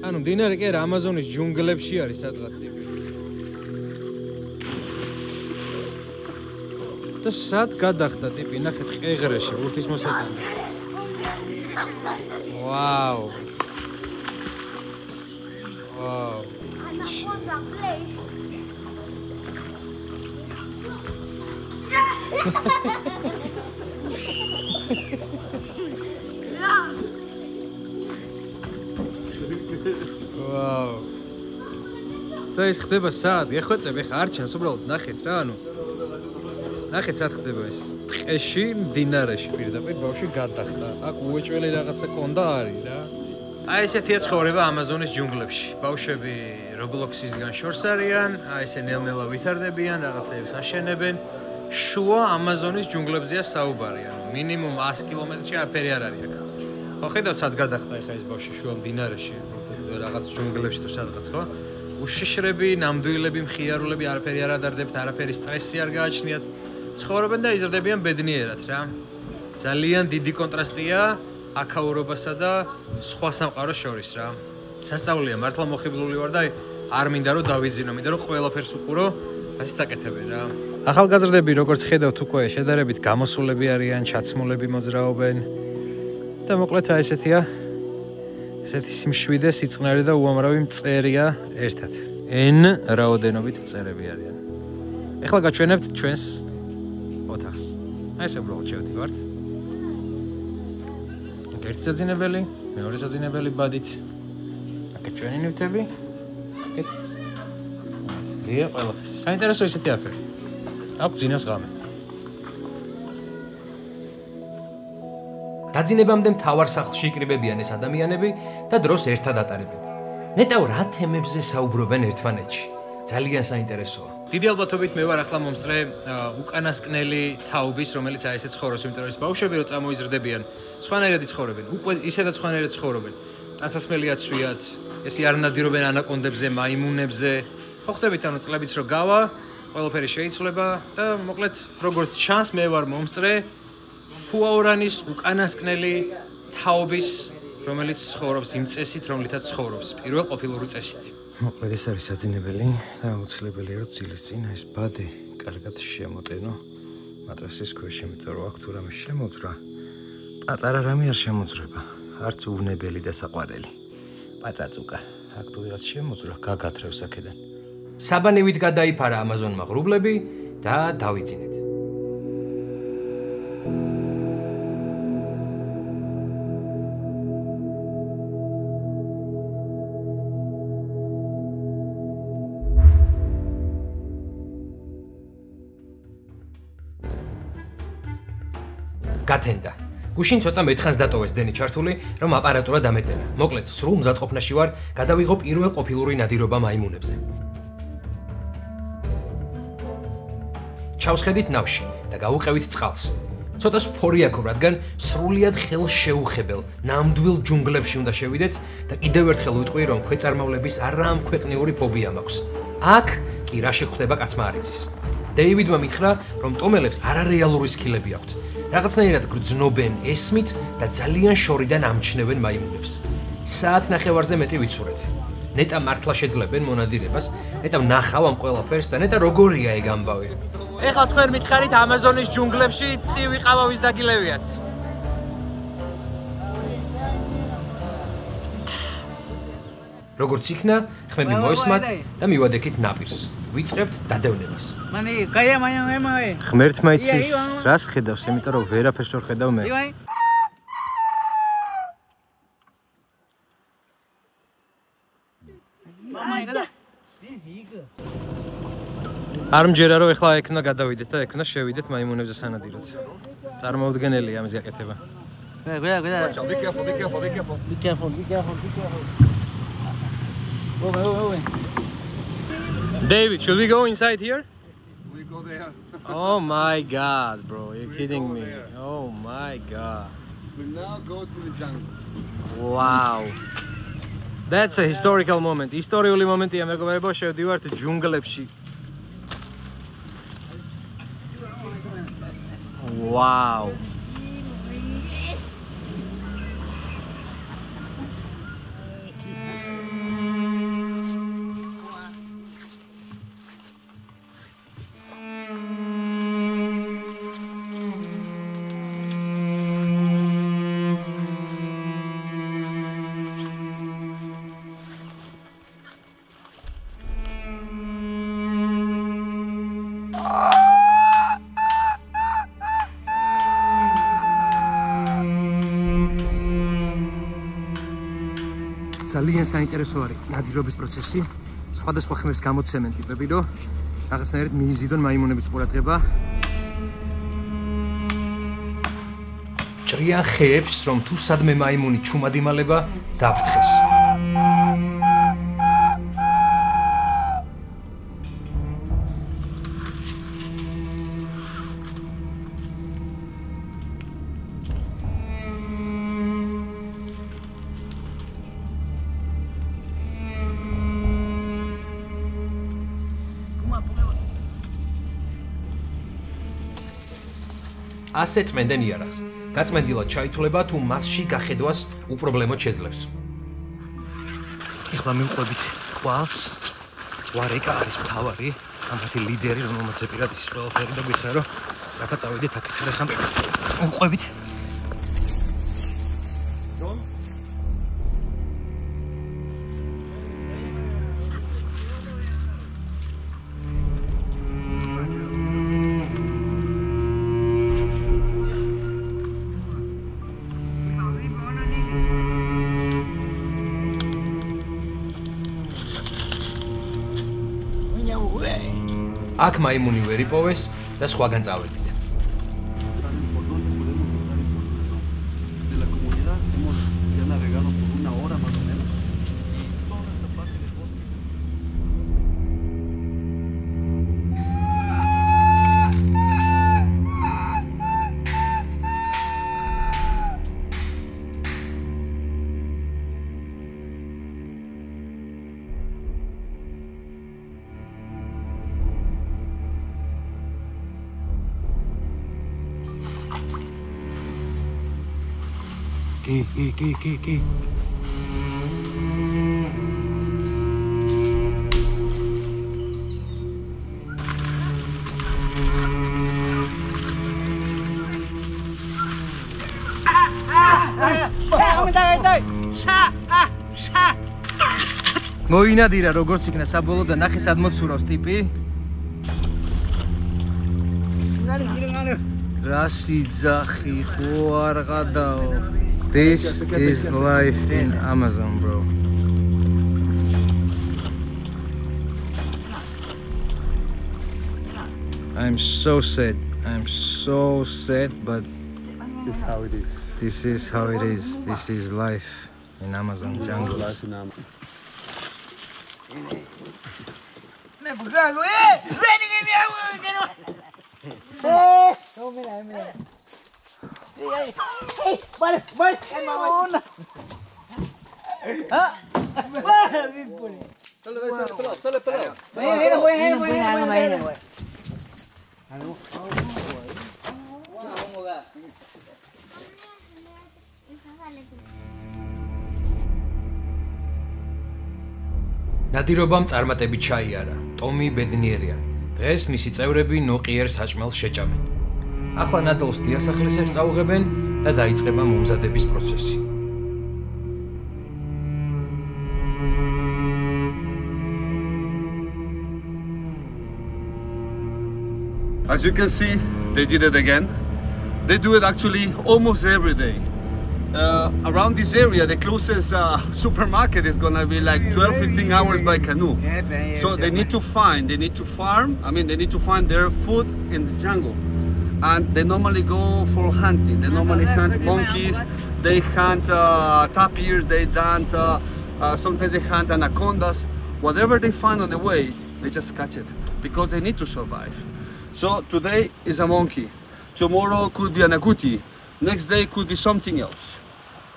ანუ მდინარე კი არა, ამაზონის ჯუნგლებში არის სადღაც ტიპი. და სად გადახდა ტიპი, ნახეთ ყეღრეში, ბურთის მოსატანად. ვაუ. ვაუ. ვაუ. და ეს ხდება სად? გეხვეწებ ეხა არ ჩანს უბრალოდ ნახეთ რა, ანუ ნახეთ სად ხდება ეს. ტყეში, მდინარეში პირდაპირ ბავშვი გადახდა. აქ უეჭველი რაღაცა კონდა არის რა. აი ესეთია ცხოვრება ამაზონის ჯუნგლებში. ბავშვები Roblox-ისგან შორს არიან, აი ესე ნელ-ნელა ვითარდებიან, რაღაცებს აშენებენ. შუა ამაზონის ჯუნგლებზეა საუბარი, ანუ მინიმუმ 100 კილომეტრში არაფერი არ არის აქ. ხო ხედავთ სად გადახდა ეხა ეს ბავშვი შუა მდინარეში, რაღაც ჯუნგლებში თუ სადღაც, ხო? უშიშრები, ნამდვილები, მხიარულები, არაფერი არ ადარდებთ, არაფერი სტრესი არ გააჩნიათ. ცხოვრობენ და იზრდებიან ბედნიერად რა. ძალიან დიდი კონტრასტია აქაურობასა და სხვა სამყაროს შორის რა. სასწაულია, მართლა მოხიბლული ვარ და არ მინდა რომ დავიძინო, მინდა რომ ყველაფერს უყურო, ასე საკეთებენ რა. ახალგაზრდები როგორც ხედავთ უკვე შედარებით გამოსულები არიან, ჩაცმულები მოძრაობენ და მოკლედ აი ესეთი სიმშვიდე, სიწყნარი და უამრავი მწერია ერთად. N რაოდენობით მწერები არიან. ეხლა გაჩვენებთ ჩვენს ოთახს. აი ეს უბრალოდ შევდივართ. ერთი საძინებელი, მეორე საძინებელი ბადით. აქ ჩვენი ნივთები. აქეთ. დია ყველაფერი. საინტერესო ისეთი აფერი. აქ ძინავს ღამე. დაძინებამდე მთავარ სახლში იკრიბებიან ეს ადამიანები და დროს ერთად ატარებენ. ნეტავ რა თემებზე საუბრობენ ერთმანეთში. ძალიან საინტერესოა. დიდი ალბათობით მე ვარ ახლა მომწრე უკანასკნელი თაობის, რომელიც აი ესე ცხოვრობს, იმიტომ რომ ეს ბავშვები რო წამოიზრდებიან, სხვანაირად იცხოვრობენ. უკვე ისედაც სხვანაირად ცხოვრობენ. ტანსაცმელი აცვიათ, ესე არ ნადირობენ ანაკონდებზე, მაიმუნებზე. ხო ხდებით, ანუ წლებიც რო გავა, ყველაფერი შეიცვლება და მოკლედ როგორც ჩანს მე ვარ მომწრე ფუაურანის უკანასკნელი თაობის, რომელიც ცხოვრობს იმ წესით, რომლითაც ცხოვრობს, პირველ ყოფილური წესით. მოკლედ ეს არის საძინებელი და აუცილებელია რომ ძილის წინ ეს ბადე კარგად შემოტენო მატრასის ქვეშ, იმიტომ რომ აქ თუ რამე შემოძრა, პატარა რამე არ შემოძრება, არც უვნებელი და საყვარელი. პაწაწუკა, აქ თუ ვიღაც შემოძრა, გაგათრევს აქედან. საბანივით გადაიფარა ამაზონმა ღრუბლები და დავიძინეთ. გათენდა. გუშინ ცოტა მეთხანს დატოვეს დენი ჩართული, რომ აპარატურა დამეტენა. მოკლედ, სრულ მზადყოფნაში ვარ, გადავიღო პირველ ყოფილური ნადირობა მაიმუნებზე. ჩავსხედით ნავში და გავუყევით წყალს. ცოტა სფორი აქვს, რადგან სრულიად ხელშეუხებელ, ნამდვილ ჯუნგლებში უნდა შევიდეთ და კიდევ ერთხელ ვიტყვი, რომ ქვეწარმავლების არამქვეყნიური ფობია მაქვს. აქ კი რა შეხვდება კაცმა არ იცის. დეივიდმა მითხრა, რომ ტომელებს არარეალური სქილები აქვთ. რაღაცნაირად გრძნობენ ესმით და ძალიან შორიდან ამჩნევენ მაიმუნებს. საათ ნახევარზე მეტი ვიცურეთ. ნეტა მართლა შეძლებენ მონადირებას, ნეტა ვნახავ ამ ყველაფერს და ნეტა როგორია ეგ ამბავი. ეხლა თქვენ მითხარით ამაზონის ჯუნგლებში ცივი ყავავის დაგილევიათ. როგორც იქნა, ხმები მოესმათ და მივადექით ნაპირს. ვიწყებთ დადევნებას. ღმერთმა იცის, რას ხედავს, იმიტომ რომ ვერაფერს ვერ ხედავ მე. არ მჯერა რომ ეხლა ეგ უნდა გადავიდეთ და ეგ უნდა შევიდეთ მაიმუნებზე სანადიროდ. წარმოუდგენელია ამის გაკეთება. David, should we go inside here? We go there. Oh my god, bro, you're kidding me. Oh my god. We now go to the jungle. Wow. That's a historical moment. Ისტორიული მომენტია, მეგობრებო, შევდივართ ჯუნგლებში. Wow. ძალიან საინტერესო არის ნადირობის პროცესი. სხვადასხვა ხმებს გამოცემენ ტიპები, რომ რაღაცნაირად მიიზიდონ მაიმუნების ყურადღება. ჭრიან ხეებს, რომ თუ სადმე მაიმუნი ჩუმად იმალება, დაფრთხეს. ასე წმენდენ იარაღს. გაწმენდილად ჩაითვლება თუ მასში გახედვას უპრობლემოდ შეძლებს. ეხლა მივყვებით ყვალს ვარეკა არის მთავარი, სამათი ლიდერი, რომელმაც ეპირად ის ყველაფერი და გითხრა, რომ სწრაფად წავიდეთ აქეთ და ხან უყვებით. აქ მაიმუნი ვერ იპოვეს და სხვაგან წავედით. Კი. მოინადირა როგორც იქნა საბოლოო და ნახე სად მოცურავს ტიპი. რასი ძახი ხო არ გადაო. This is life in Amazon, bro. I'm so sad, but This is how it is. this is how it is. This is life in Amazon jungles. ნადირობამ წარმატებით ჩაიარა. ტომი ბედნიერია. დღეს მისი წევრები ნოყიერ საჭმელს შეჭამენ. ახლა ნადოლს დიასახლისებს წაუღებენ და დაიწყება მომზადების პროცესი. As you can see, they did it again. They do it actually almost every day. Around this area, the closest supermarket is gonna be like 12-15 hours by canoe. So they need to farm. They need to find their food in the jungle. And they normally go for hunting. They normally hunt monkeys, they hunt tapirs, they hunt, sometimes they hunt anacondas. Whatever they find on the way, they just catch it because they need to survive. So today is a monkey, tomorrow could be an agouti, next day could be something else.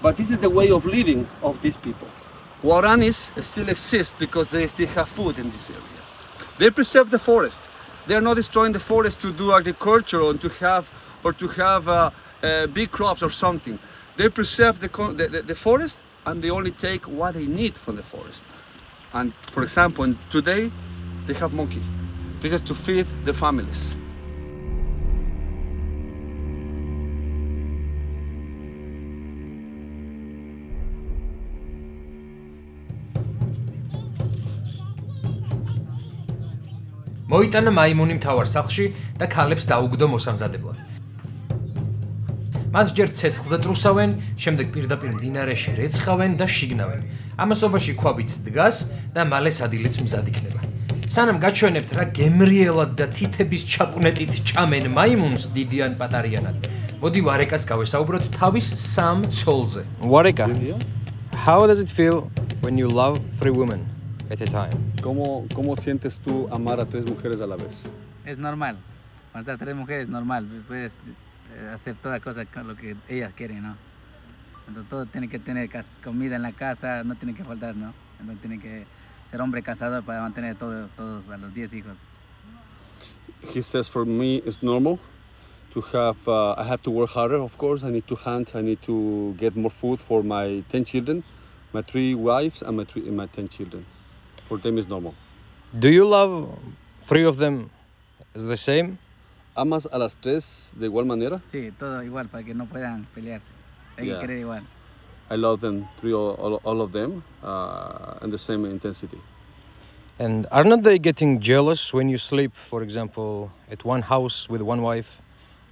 But this is the way of living of these people. Guaranis still exist because they still have food in this area. They preserve the forest. They are not destroying the forest to do agriculture or to have big crops or something. They preserve the forest and they only take what they need from the forest. And for example, today they have monkey. This is to feed the families. მოიტანა მაიმუნი მთავარ სახლში და ქალებს დაუგდო მოსამზადებლად. მას ჯერ ცეცხლზე ტრუსავენ, შემდეგ პირდაპირ მდინარეში რეცხავენ და შიგნავენ. ამასობაში ქვაბიც დგას და მალე სადილეც მზად იქნება. სანამ გაჩვენებთ რა გემრიელად და თითების ჩაკვნეტით ჭამენ მაიმუნს დიდიან პატარიანად. მოდი ვარეკას გავესაუბროთ თავის სამ ცოლზე. ვარეკა, how does it feel when you love 3 women at a time? ¿Cómo sientes tú amar a 3 mujeres a la vez? Es normal. Matar 3 mujeres es normal. Puedes hacer toda cosa con lo que ellas quieren, ¿no? Entonces todo tiene que tener comida en la casa, no tiene que faltar, ¿no? Entonces tiene que ser hombre cazador para mantener todos a los 10 hijos. He says for me it's normal to have, I have to work harder, of course. I need to hunt, I need to get more food for my 10 children, my 3 wives and my 10 children. For them it's normal. Do you love three of them as the same? ¿Amas a las tres de igual manera? Sí, todo igual, para que no puedan pelearse. Hay que querer igual. I love them, all of them, in the same intensity. And are not they getting jealous when you sleep, for example, at one house with one wife,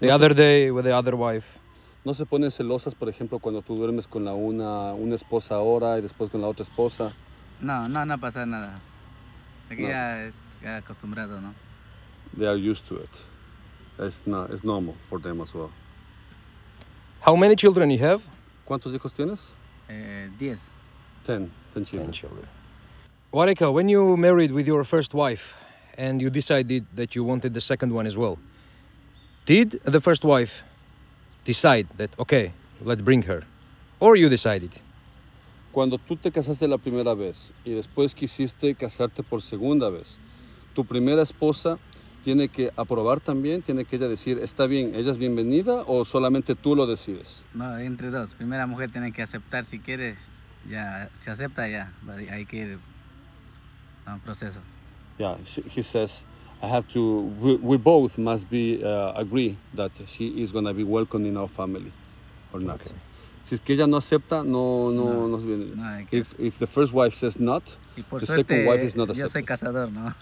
the other day with the other wife? ¿No se ponen celosas, por ejemplo, cuando tú duermes con una esposa ahora y después con la otra esposa? No pasa nada. Aquí ya acostumbrado, ¿no? They are used to it. It's normal for them as well. How many children you have? ¿Cuántos hijos tienes? 10. 10 children. 10 children. Wareka, when you married with your first wife and you decided that you wanted the second one as well, did the first wife decide that, okay, let's bring her? Or you decided? Cuando tú te casaste la primera vez y después quisiste casarte por segunda vez, tu primera esposa tiene que aprobar también, tiene que ella decir, está bien, ella es bienvenida o solamente tú lo decides? No, entre dos. Primera mujer tiene que aceptar si quieres, ya se acepta ya, hay que ir a un proceso. Yeah, he says, we both must be agree that she is going to be welcome in our family or not. Okay. Si es que ella no acepta, no es bien. If the first wife says not, the second wife is not accepted. Yo soy cazador, ¿no?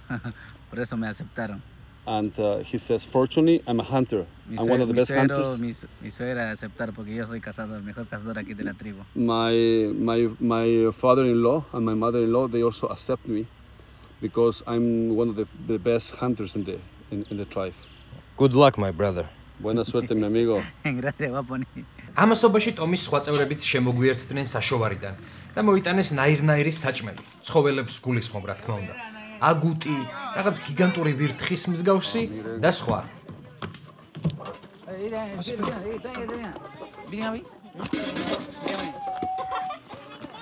Por eso me aceptaron. And he says, fortunately, I'm a hunter. I'm one of the best hunters. Mi suegra aceptar porque yo soy cazador, mejor cazador aquí de la tribu. My father-in-law and my mother-in-law, they also accept me because I'm one of the best hunters in the tribe. Good luck, my brother. Buena suerte, mi amigo. Gracias, guaponi. ამასობაში ტომის სხვა წევრებიც შემოგვიერთდნენ საშოვარიდან და მოიტანეს ნაირ-ნაირი საჭმელი. ცხოველებს გულისხმობ, რა თქმა უნდა. აგუტი, რაღაც გიგანტური ვირთხის მსგავსი და სხვა.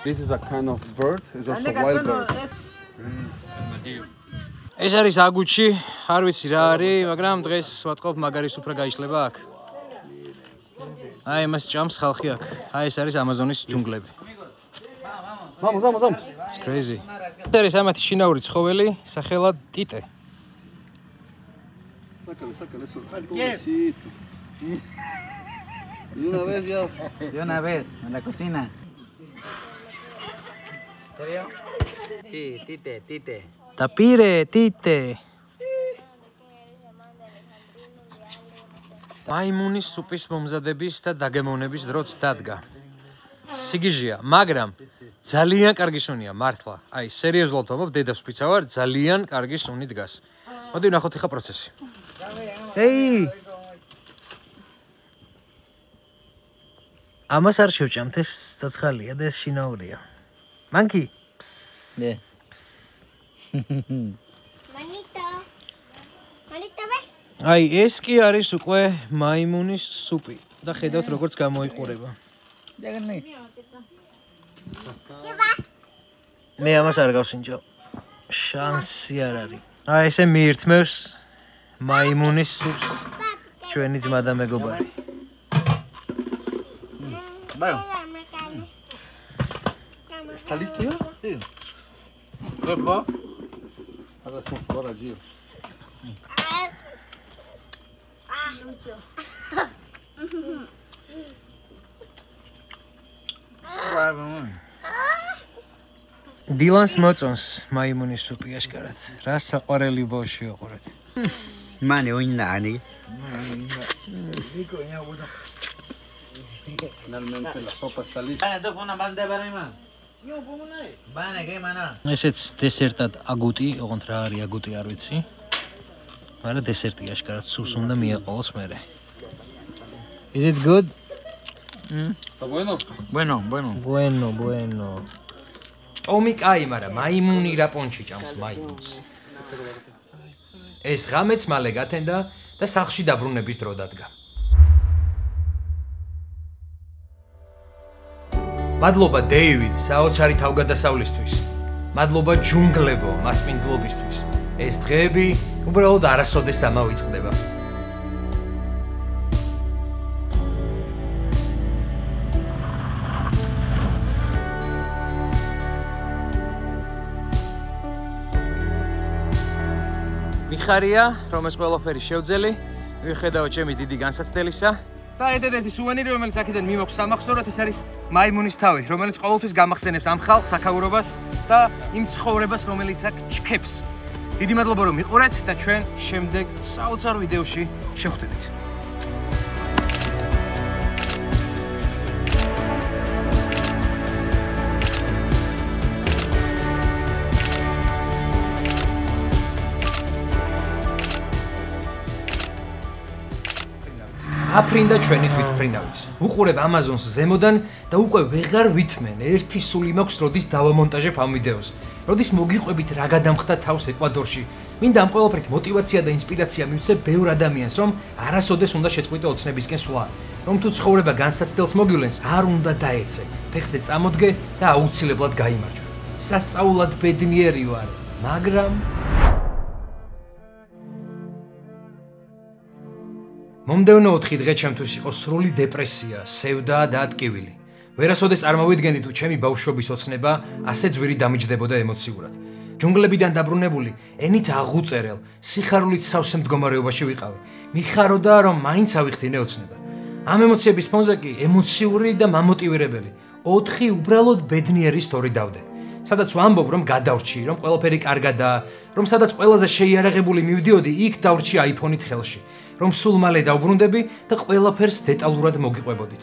This is a kind of bird. It's also a wild bird. ეს არის აგუჩი, არ ვიცი რა არის, მაგრამ დღეს ვატყობ მაგარი სუფრა გაიშლება აქ. აი, მას ჭამს ხალხი აქ. აი, ეს არის ამაზონის ჯუნგლები. Vamos. It's crazy. ეს არის ამათი შინაური ცხოველი, სახელად ტიტე. Sácale eso. Pobrecito. De una vez, en la cocina. ¿Te veo? Sí, tite. Tapire, tite. მაიმუნის სუპის მომზადების და დაგემოვნების დროც დადგა. სიგიჟეა, მაგრამ ძალიან კარგი სუნია, მართლა. აი, სერიოზულად ვამბობ, დედას ვფიცავარ, ძალიან კარგი სუნი დგას. მოდი ვნახოთ ახლა პროცესი. ეი! ამას არ შევჭამთ, ეს ცოცხალია და ეს შინაურია. მანკი? Yeah. აი, ეს კი არის უკვე მაიმუნის სუპი და ხედავთ როგორც გამოიყურება. მე ამას არ გავსინჯო. შანსი არ არის. აი, ესე მიირთმევს მაიმუნის სუპს ჩვენი ძმა და მეგობარი. ¿Está listo ya? Sí. Epa. Ahora es un por allí. დილანს მოწონს მაიმუნის სუპი აშკარად. რა საყვარელი ბავშვი ვიყურეთ. Mane oinani. Finalmente la sopa está lista. ესეც დესერტად აგუტი, ოღონდ რა არის აგუტი არ ვიცი. მაგრამ დესერტი აშკარად სულს უნდა მიაყოლოს მერე. Is it good? ¿Está bueno? Bueno. ტომი კაი, მაგრამ მაიმუნი რა პონჩი ჭამს მაიმუნს. ეს ღამეც მალე გათენდა და სახლში დაბრუნების დრო დადგა. მადლობა დეივიდ საოცარი თავგადასავლისთვის. მადლობა ჯუნგლებო მასპინძლობისთვის. ეს დღეები უბრალოდ არასოდეს დამავიწყდება. მიხარია, რომ ეს ყველაფერი შევძელი, მიხედავთ ჩემი დიდი განსაცდელისა. და ერთ-ერთი სუვენირი, რომელიც აქედან მიმოქვს სამახსოვრად, ეს არის მაიმუნის თავი, რომელიც ყოველთვის გამახსენებს ამ ხალხს, აქაურობას და იმ ცხოვრებას, რომელიც აქ ჩქეფს. დიდი მადლობა, რომ მიყურეთ და ჩვენ შემდეგ საოცარ ვიდეოში შევხვდებით. აფრინდა ჩვენი თვითფრინავიც. უყურებ Amazon-ს ზემოდან და უკვე ვეღარ ვითმენ. ერთი სული მაქვს, როდის დავამონტაჟებ ამ ვიდეოს. როდის მოგიყვებით რა გადამხდა თავს ეკვადორში. მინდა ამ ყველაფრით мотиваცია და ინსპირაცია მივცე ბევრ ადამიანს, რომ არასოდეს უნდა შეწყვიტო ოცნებისკენ სვლა. რომ თუ ცხოვრება განსაცდელს მოგივლენს, არ უნდა დაეცე. ფეხზე წამოდგე და აუცილებლად გაიმარჯვე. სასწაულად ბედნიერი ვარ, მაგრამ მომდევნო 4 დღე ჩემთვის იყო სრული დეპრესია, სევდა და ატკივილი. ვერასოდეს წარმოვიდგენდი თუ ჩემი ბავშვობის ოცნება ასე ძვირი დამიჯდებოდა ემოციურად. ჯუნგლებიდან დაბრუნებული, ენით აღუწერელ, სიხარულით სავსე მდგომარეობაში ვიყავი. მიხაროდა, რომ მაინც ავიხდინე ოცნება. ამ ემოციების ფონზე კი ემოციური და მამოტივირებელი 4 უბრალოდ ბედნიერი სტორი დავდე. სადაც ვამბობ, რომ გადავრჩი, რომ ყველაფერი კარგადაა, რომ სადაც ყველაზე შეიარაღებული მივდიოდი, იქ დავრჩი iPhone-ით ხელში, რომ სულ მალე დავბრუნდები და ყველაფერს დეტალურად მოგიყვებოდით.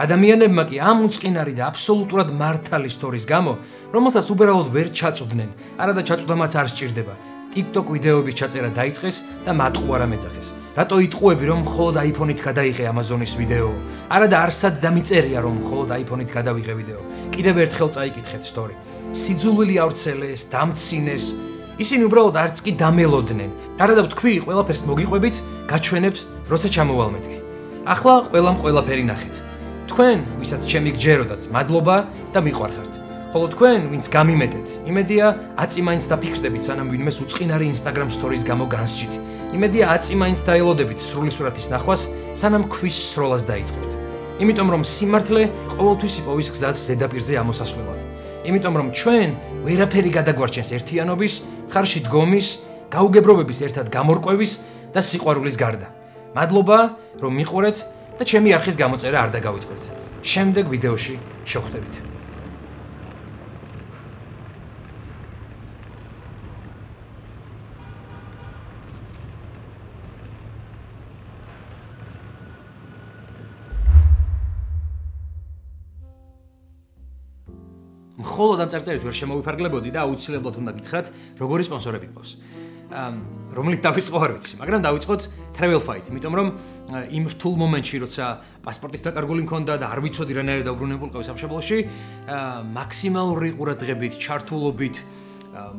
ადამიანებმა კი ამ უწყინარი და აბსოლუტურად მართალი სტორის გამო, რომელსაც უბრალოდ ვერ ჩაწვდნენ, არადა ჩაწვდომაც არ სჭირდება. TikTok ვიდეოების ჩაწერა დაიწყეს და მატყუარა მეძახეს. რატო იტყუები, რომ მხოლოდ iPhone-ით გადაიღე Amazon-ის ვიდეო? არადა არსად დამიწერია, რომ მხოლოდ iPhone-ით გადავიღე ვიდეო. კიდევ ერთხელ წაიკითხეთ სტორი. სიძულვილი ავრცელეს, დამცინეს. ისინი უბრალოდ არც კი დამელოდნენ. არადა ვთქვი, ყველაფერს მოგიყვებით, გაჩვენებთ, როცა ჩამოვალ მეთქი. ახლა ყველაფერი ნახეთ. თქვენ, ვისაც ჩემი გჯეროდათ, მადლობა და მიყვარხართ. ხოლო თქვენ, ვინც გამიმეტეთ, იმედია, აწი მაინც დაფიქრდებით, სანამ ვინმეს უწყინარი Instagram stories გამო განსჯით. იმედია, აწი მაინც დაელოდებით სრული სურათის ნახვას, სანამ ქვის სროლას დაიწყებთ. იმიტომ რომ სიმართლე ყოველთვის იპოვის გზას ზედაპირზე ამოსასვლელად. იმიტომ რომ ჩვენ ვერაფერი გადაგვარჩენს ერთიანობის, ხარში დგომის, გაუგებრობების ერთად გამორკვევის და სიყვარულის გარდა. მადლობა, რომ მიყურეთ და ჩემი არხის გამოწერა არ დაგავიწყდეთ. შემდეგ ვიდეოში შევხვდებით. მხოლოდ ამ წარწერით ვერ შემოვიფარგლებოდი და აუცილებლად უნდა გითხრათ, როგორი სპონსორები გყავს. რომლით დავიწყო არ ვიცი, მაგრამ დავიწყოთ Travel Fight, იმიტომ რომ იმ რთულ მომენტში, როცა პასპორტის დაკარგული მქონდა და არ ვიცოდი რანაირად დავბრუნებულიყავი სამშობლოში, მაქსიმალური ყურადღებით, ჩართულობით,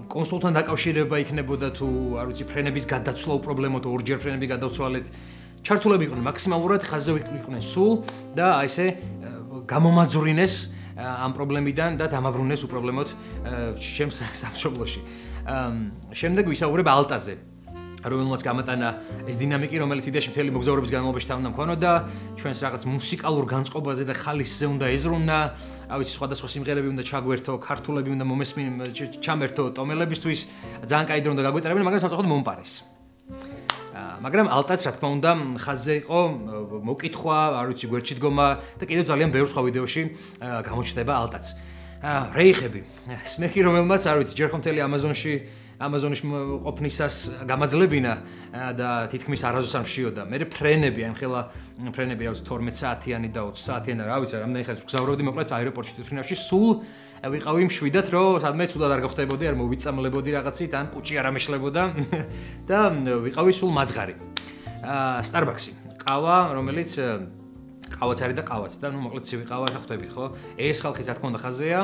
კონსულთან დაკავშირება იქნებოდა თუ არ ვიცი, ფრენების გადაცვლა უპრობლემოდ, ორჯერ ფრენები გადავცვალეთ. ჩართულები იყვნენ მაქსიმალურად, ხაზზე იყვნენ სულ და აი ესე გამომაძვრინეს ამ პრობლემიდან და დამაბრუნეს უპრობლემოდ ჩემს სამშობლოში. შემდეგ ვისაუბრებ ალტაზე, რომელმაც გამატანა ეს დინამიკი, რომელიც იდეაში მთელი მოგზაურობის განმავლობაში თავდა მქონოდა, ჩვენს რაღაც მუსიკალურ განწყობაზე და ხალისზე უნდა ეზრუნა, ავიცი სხვადასხვა სიმღერები უნდა ჩაგვერთო, ქართულები უნდა ჩამერთო ტომელებისთვის, ძალიან კაი დრო უნდა გაგვეტარებინა, მაგრამ სამწუხაროდ მომპარეს. მაგრამ ალტაც რა თქმა უნდა ხაზზე იყო მოკითხვა, არ ვიცი, გვერდში დგომა და კიდევ ძალიან ბევრ სხვა ვიდეოში გამოჩნდება ალტაც. რეიხები, სნექი რომელმაც არ ვიცი, ჯერ ხომ მთელი Amazon-ში ყოფნისას გამაძლებინა და თითქმის არასოდეს არ მშიოდა. მე ფრენები, აი ხელა ფრენები რა ვიცი 12 საათიანი და 20 საათიანი რა ვიცი, რამდენი ხანს გზავრობდი მოკლედ აეროპორტში თვითფრინავში, სულ ვიყავი მშვიდად, რომ სადმე ცუდად არ გავხდებოდი, არ მოვიწამლებოდი რაღაცით, ან კუჭი არ ამეშლებოდა და ვიყავი სულ მაძღარი. Starbucks-ი, ყავა, რომელიც ყავაც არის და ყავაც და ნუ მოკლედ ცივი ყავა რა ხვდებით, ხო? ეს ხალხი რა თქმა უნდა ხაზეა,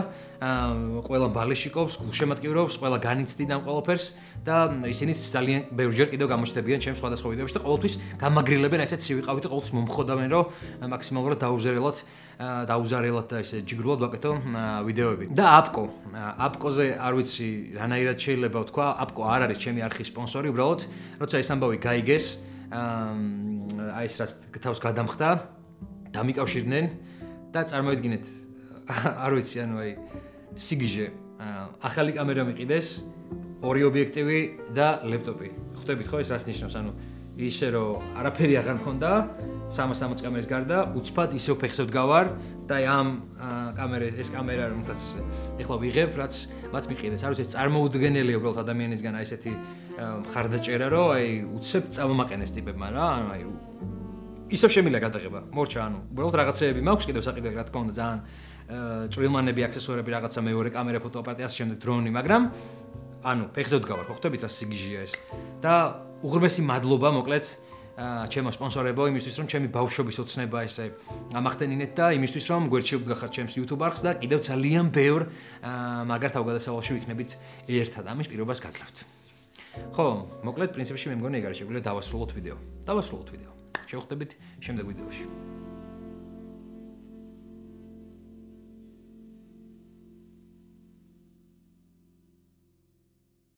ყველა ბალიშიკობს, გულშემატკივრობს, ყველა განიცდიდა ამ ყველაფერს და ისინი ძალიან ბევრჯერ კიდევ გამოჩნდებიან ჩემს სხვადასხვა ვიდეოში და ყოველთვის გამაგრილებენ აი ესეთ ცივი ყავით და ყოველთვის მომხოდავენ, რომ მაქსიმალურად დაუზარელად და ესე ჯიგრულად ვაკეთო ვიდეოები. და აპკოზე არ ვიცი რანაირად შეიძლება ვთქვა, აპკო არ არის ჩემი არხის სპონსორი, უბრალოდ როცა ეს ამბავი გაიგეს, აი ეს რაც თავს გადამხდა დამიკავშირდნენ და წარმოედგინეთ, არ ვიცი, ანუ აი სიგიჟე, ახალი კამერა მიყიდეს ორი ობიექტივი და ლეპტოპი. ხვდებით ხო ეს რას ნიშნავს? ანუ ისე რომ არაფერი აღარ მქონდა 360 კამერის გარდა, უცბად ისევ ფეხზე ვდგავარ და ამ ეს კამერა რომელთაც ეხლა ვიღებ, რაც მათ მიყიდეს. არ ვიცი, ეს წარმოუდგენელია უბრალოდ ადამიანისგან აი ესეთი მხარდაჭერა, რომ აი უცებ წამომაყენეს ტიპებმა რა, ანუ აი ისევ შემიძლია გადაღება. მორჩა, ანუ უბრალოდ რაღაცეები მაქვს კიდევ საყიდელი რა თქმა უნდა, ძალიან ჭრილმანები, აქსესუარები, რაღაცა მეორე კამერა, ფოტოაპარატი, ასე შემდეგ დრონი, მაგრამ ანუ ფეხზე ვდგავარ, ხო ხვდებით რა სიგიჟეა ეს. და უღრმესი მადლობა მოკლედ ჩემო სპონსორებო იმისთვის რომ ჩემი ბავშვობის ოცნება ესე ამახდენინეთ და იმისთვის რომ გვერდში ვდგახართ ჩემს YouTube არხს და კიდევ ძალიან ბევრ მაგარ თავგადასავალში ვიქნებით ერთად ამის პირობას გაძლევთ. ხო, მოკლედ პრინციპში მე მგონი ეგ არის შეგვიძლია დავასრულოთ ვიდეო. შევხვდებით შემდეგ ვიდეოში.